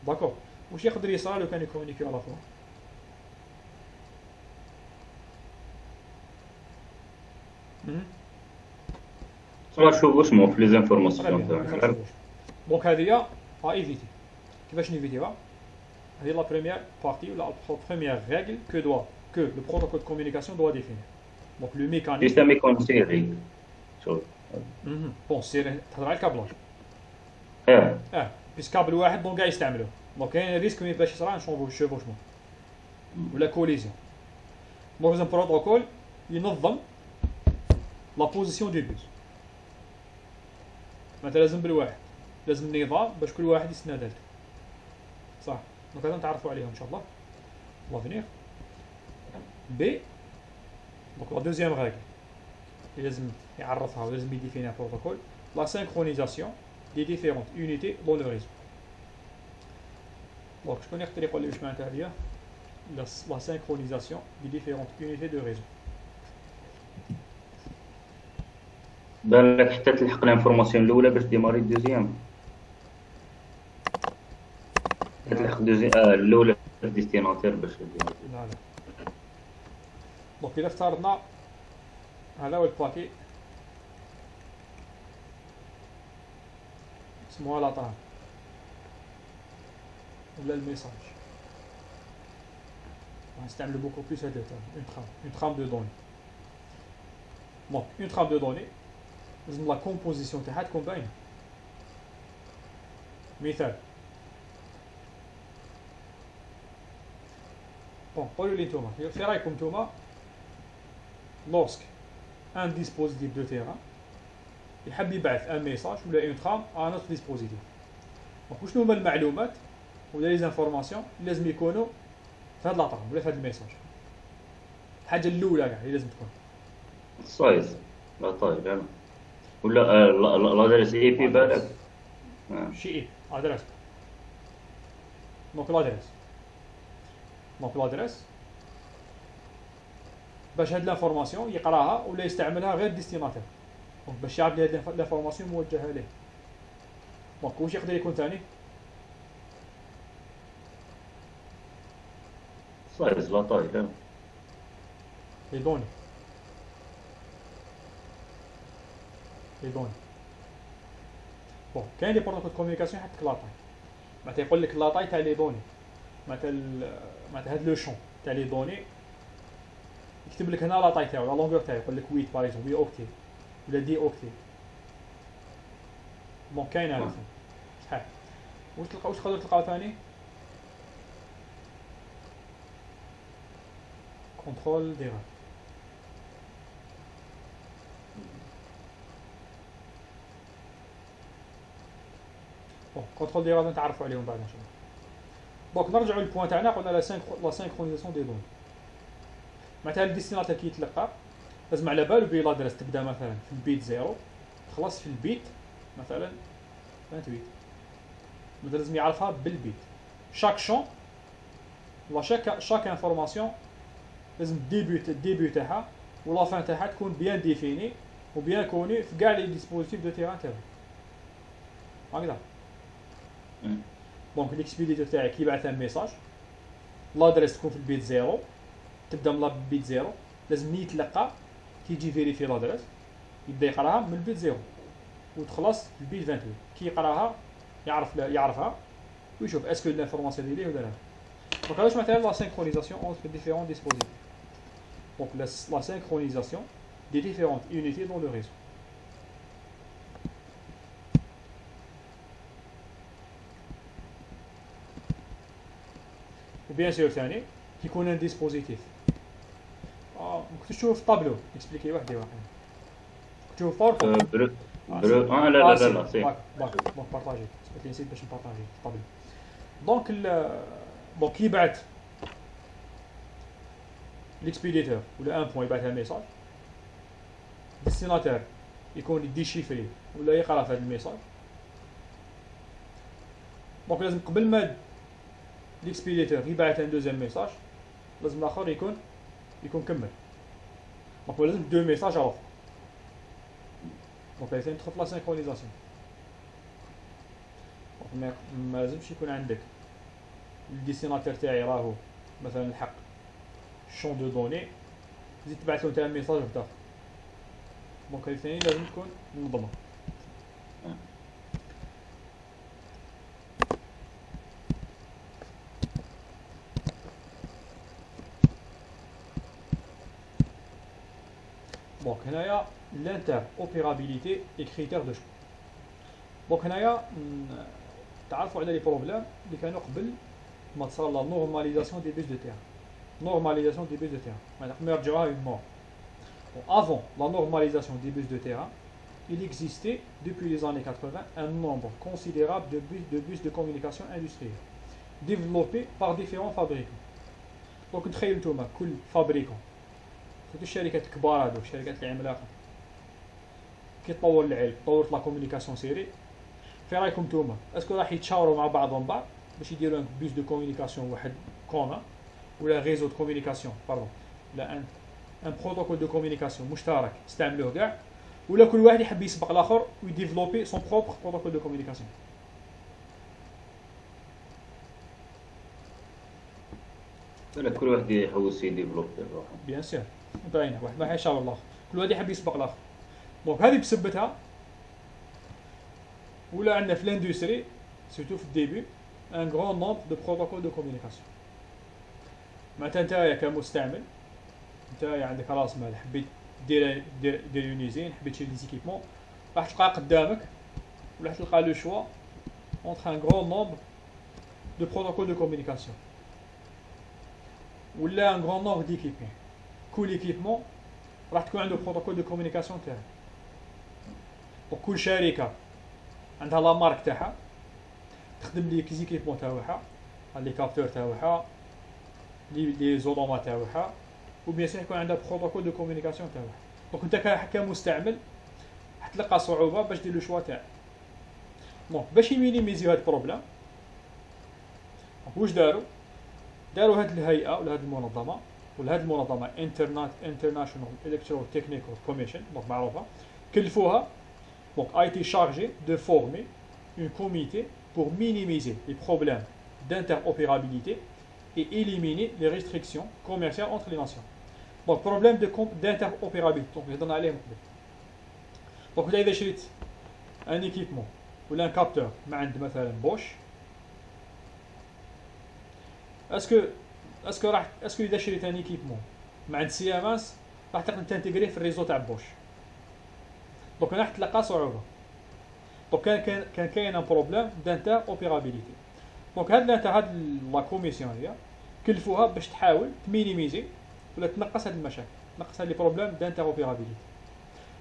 داكور. واش يقدر يصرى لو كان يكومونيكيو على فوا؟ نشوف اسمه في لي زانفورماسيون تاعنا. دونك هذه هي ايفيتي. كيفاش نيفيتيها؟ هذه لا بروميير بارتي ولا لا بروميير ريغل que le protocole de communication doit définir. Donc le mécanisme. سيستم يكون سيري. شوف. بون سيري تهضر على الكابلاج. بيس كابل واحد دونك كاع يستعملوه. دونك كاين ريسك ملي باش يصرا نشونفو الشيفوشمون. ولا كوليزيون. دونك لازم بروتوكول ينظم لا بوزيسيون دو بوس. مثلا لازم بالواحد، لازم نظام باش كل واحد يسنى دالته. صح. دونك هذا نتعرفوا عليهم ان شاء الله. لافنيغ. بي دونك لا دوزيام رègle اللي لازم يعرفها ولازم يديفينيها بروتوكول، لا سينكرونيزاسيون دي ديفيرونت يونيتي دون لو ريزو. دونك شكون يقدر يقول لي واش معناتها هذه؟ لا سينكرونيزاسيون دي ديفيرونت يونيتي دو ريزو. بان لك حتى تلحق الانفورماسيون الاولى باش ديماري الدوزيام. تلحق الاولى الديستيناتير باش ديماري. لا لا. دونك إذا افترضنا هذا هو الباكي اسمها لاطران ولا الميساج. غنستعملو بوكو بلوس هاد اون ترام دو دوني. دونك اون ترام دو دوني لازم لا كومبوزيسيون تاعها تكون باينة. مثال بون قولوا لي نتوما في رايكم نتوما lorsque un dispositif de terrain يحب يبعث ان ميساج ولا اون ترام ا نوتر ديسبوزيتيف. دونك شنو هما المعلومات ولا لي زانفورماسيون اللي لازم يكونوا في هاد لاطرام ولا في هاد الميساج؟ الحاجه الاولى كاع اللي لازم تكون السايز لا طاي ولا الادريس اي بي بالك شي اي ادريس. دونك الادريس باش هاد لانفورماسيون يقراها ولا يستعملها غير الديستيناتير. دونك باش يعرف لي هاد لانفورماسيون موجهه ليه. دونك واش يقدر يكون ثاني؟ سايز لا طاي لي دوني بون كاين لي بروتوكول دو كومونيكاسيون يحط لك لاطاي. معناتها يقول لك لاطاي تاع لي دوني، معناتها هاد لو شون تاع لي دوني يكتب لك هنا لاطاي تاعو لا لونغور تاعو، يقول لك 8 باغ اكزومبل 8 اوكتي ولا 10 اوكتي. دونك كاين هذا شحال واش تقدروا تلقاو ثاني؟ كونترول ديرا. بون كونترول ديرا نتعرفوا عليهم بعد ان شاء الله. دونك نرجعوا للبوان تاعنا، قلنا لا سينكرونيزاسيون دي دوني. معناتها الديستيناتير كي يتلقى لازم على بالو بلي لادريس تبدا مثلا في البيت 0 تخلص في البيت مثلا 28. مثلا لازم يعرفها بالبيت. شاك شون ولا شاك انفورماسيون لازم الديبي تاعها ولا فان تاعها تكون بيان ديفيني وبيان كوني في كاع لي ديسبوزيتيف دو تيران تاعو. هكذا. دونك الاكسبيديتور تاعي كيبعث ان ميساج لادريس تكون في البيت 0 تبدا من البيت 0 لازم يتلقى كيجي فيريفي لادريس يبدا يقراها من البيت 0 وتخلص في البيت 28. كي يقراها يعرفها ويشوف اسكو لانفورماسيون ديالي ولا لا. دونك هذا واش معناتها لا سينكرونيزاسيون اونتر ديفيرون ديسبوزيتيف. دونك لا سينكرونيزاسيون دي ديفيرونت يونيتي دون لو ريزو. وبيان سور ثاني كيكون ان ديسبوزيتيف كنت تشوف طابلو اكسبليكي وحدي واقيلا كنت تشوف باوربوينت لا سي دونك بارطاجي سمعت لي نسيت باش نبارطاجي طابلو. دونك يبعث ليكسبيديتور ولا ان بوين يبعث ميساج ديستيناتير يكون يديشيفري ولا يقرا في هذا الميساج. دونك لازم قبل ما ليكسبيديتور يبعث ان دوزيام ميساج لازم الاخر يكون كمل. دونك لازم دو ميساج على دونك الاثنين تدخل في لا سينكرونيزاسيون. دونك ما لازمش يكون عندك الديستيناتير تاعي راهو مثلا الحق شون دو دوني تزيد تبعث له نتا ميساج وحده. دونك الاثنين لازم تكون منظمه. دونك هنايا لانتر اوبيرابيليتي اي كريتير دو شو. دونك هنايا تعرفوا على لي بروبليم اللي كانوا قبل ما تصال لا نورماليزاسيون دي بيس دو تيران. Normalisation des bus de terrain. On a une norme. Bon, avant la normalisation des bus de terrain, il existait depuis les années 80 un nombre considérable de bus de communication industrielle développés par différents fabricants. Donc تخيلوا نتوما كل فابريكون هادو الشركات الكبار هادو الشركات العملاقه كيطور العلم طورت لا كومونيكاسيون سيري في رايكم نتوما اسكو راح يتشاوروا مع بعضهم بعض باش يديروا ان بوس دو كومونيكاسيون واحد كومان ولا ريزو دو كومونيكاسيون باردون لا ان بروتوكول دو كومونيكاسيون مشترك يستعملوه كاع ولا كل واحد يحب يسبق الاخر ويديفلوبي سون بروبر بروتوكول دو كومونيكاسيون لا كل واحد يحوس يديفلوب روحه. بيان سير باينه واحد ما حيشاور الاخر كل واحد يحب يسبق الاخر. دونك هذه بسبتها ولا عندنا في لاندستري سيرتو في الديبي ان غران نومبر دو بروتوكول دو كومونيكاسيون. معناتها نتايا كمستعمل نتايا عندك راس مال حبيت دير يونيزين حبيت تشري لي زيكيبمون راح تلقى قدامك ولا تلقى لو شوا اونتر ان غران نومبر دو بروتوكول دو كومونيكاسيون ولا ان غران نومبر ديكيبمون. كل ايكيبمون راح تكون عنده بروتوكول دو كومونيكاسيون تاعها. وكل شركه عندها لا مارك تاعها تخدم لي كيزيكيبمون تاعها لي كابتور تاعها لي زولوما تاعها وبيان سور يكون عندها بروتوكول دو كومونيكاسيون تاعها. دونك انت كمستعمل حتلقى صعوبه باش دير لو شوا تاعك. دونك باش يمينيميزيو هاد البروبليم واش داروا هاد الهيئه ولا هاد المنظمه ولا هاد المنظمه انترناشونال الكترو تكنيكال كوميشن دونك معروفه كلفوها donc a été chargé de former un comité pour minimiser les problèmes d'interopérabilité et éliminer les restrictions commerciales entre les nations. Donc problème d'interopérabilité donc je donne عليهم قبل. donc اذا شريت un équipement ولا un capteur ما عند مثلا بوش اسكو اذا شريت ان ايكيبمون مع عند سياماس راح تقدر تنتجريه في الريزو تاع بوش. دونك راح تلقى صعوبه. دونك كان كاين ان بروبليم دانتر اوبيرابيليتي. دونك هاد لا كوميسيون هي كلفوها باش تحاول تمينيميزي ولا تنقص هاد المشاكل تنقص هاد لي بروبليم دانتر اوبيرابيليتي.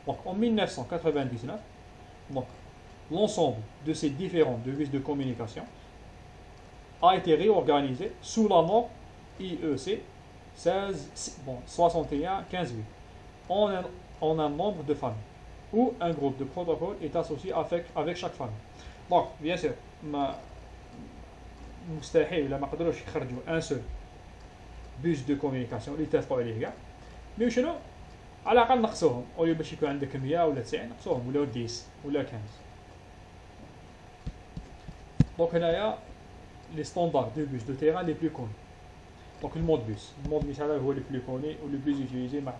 دونك en 1999 donc l'ensemble de ces différents devises de communication a été réorganisé sous la norme IEC 61-15-8 en un nombre de familles où un groupe de protocoles est associé avec chaque famille. Donc, bien sûr, مستحيل ولا ما قدروش يخرجوا ان سول بوس دو كومونيكاسيون اللي اتفقوا عليه كاع مي شنو على الاقل نقصوهم او باش يكون عندك 100 ولا 90 نقصوهم ولا 10 ولا 15. دونك هنايا لي ستاندارد دو بوس دو تيران لي بلو كوني. دونك المود بوس هذا هو لي بلو كوني و لي بلو يوتيليزي معاه.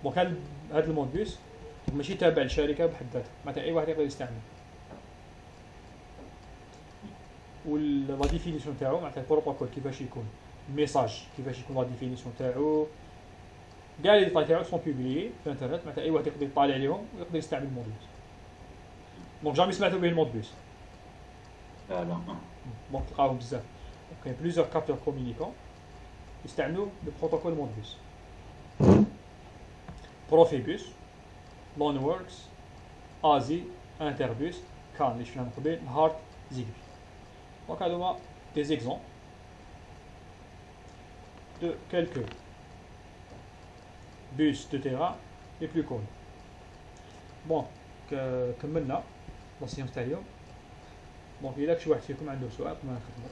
دونك هاد المود بوس ماشي تابع للشركه بحد ذاتها معناتها اي واحد يقدر يستعمل. ولا ديفينيسيون تاعو معناتها البروتوكول كيفاش يكون الميساج كيفاش يكون لا ديفينيسيون تاعو كاع لي ديتاي تاعو سون بوبليي في الانترنت معناتها اي واحد يقدر يطالع عليهم ويقدر يستعمل المود بوس. دونك جامي سمعتوا به المود بوس؟ لا دونك تلقاوهم بزاف. كاين بليزيور كابتور كومونيكون يستعملوا لو بروتوكول مود بوس. بروفيبوس لونوركس ازي انتربوس كان اللي شفنا من قبل هارت زيغبي. Donc, هادوما des exemples de quelques bus de terrain les plus connus. Bon, كملنا لا سيونس تاع اليوم. دونك إلا شي واحد فيكم عنده سؤال قبل ما نختمو.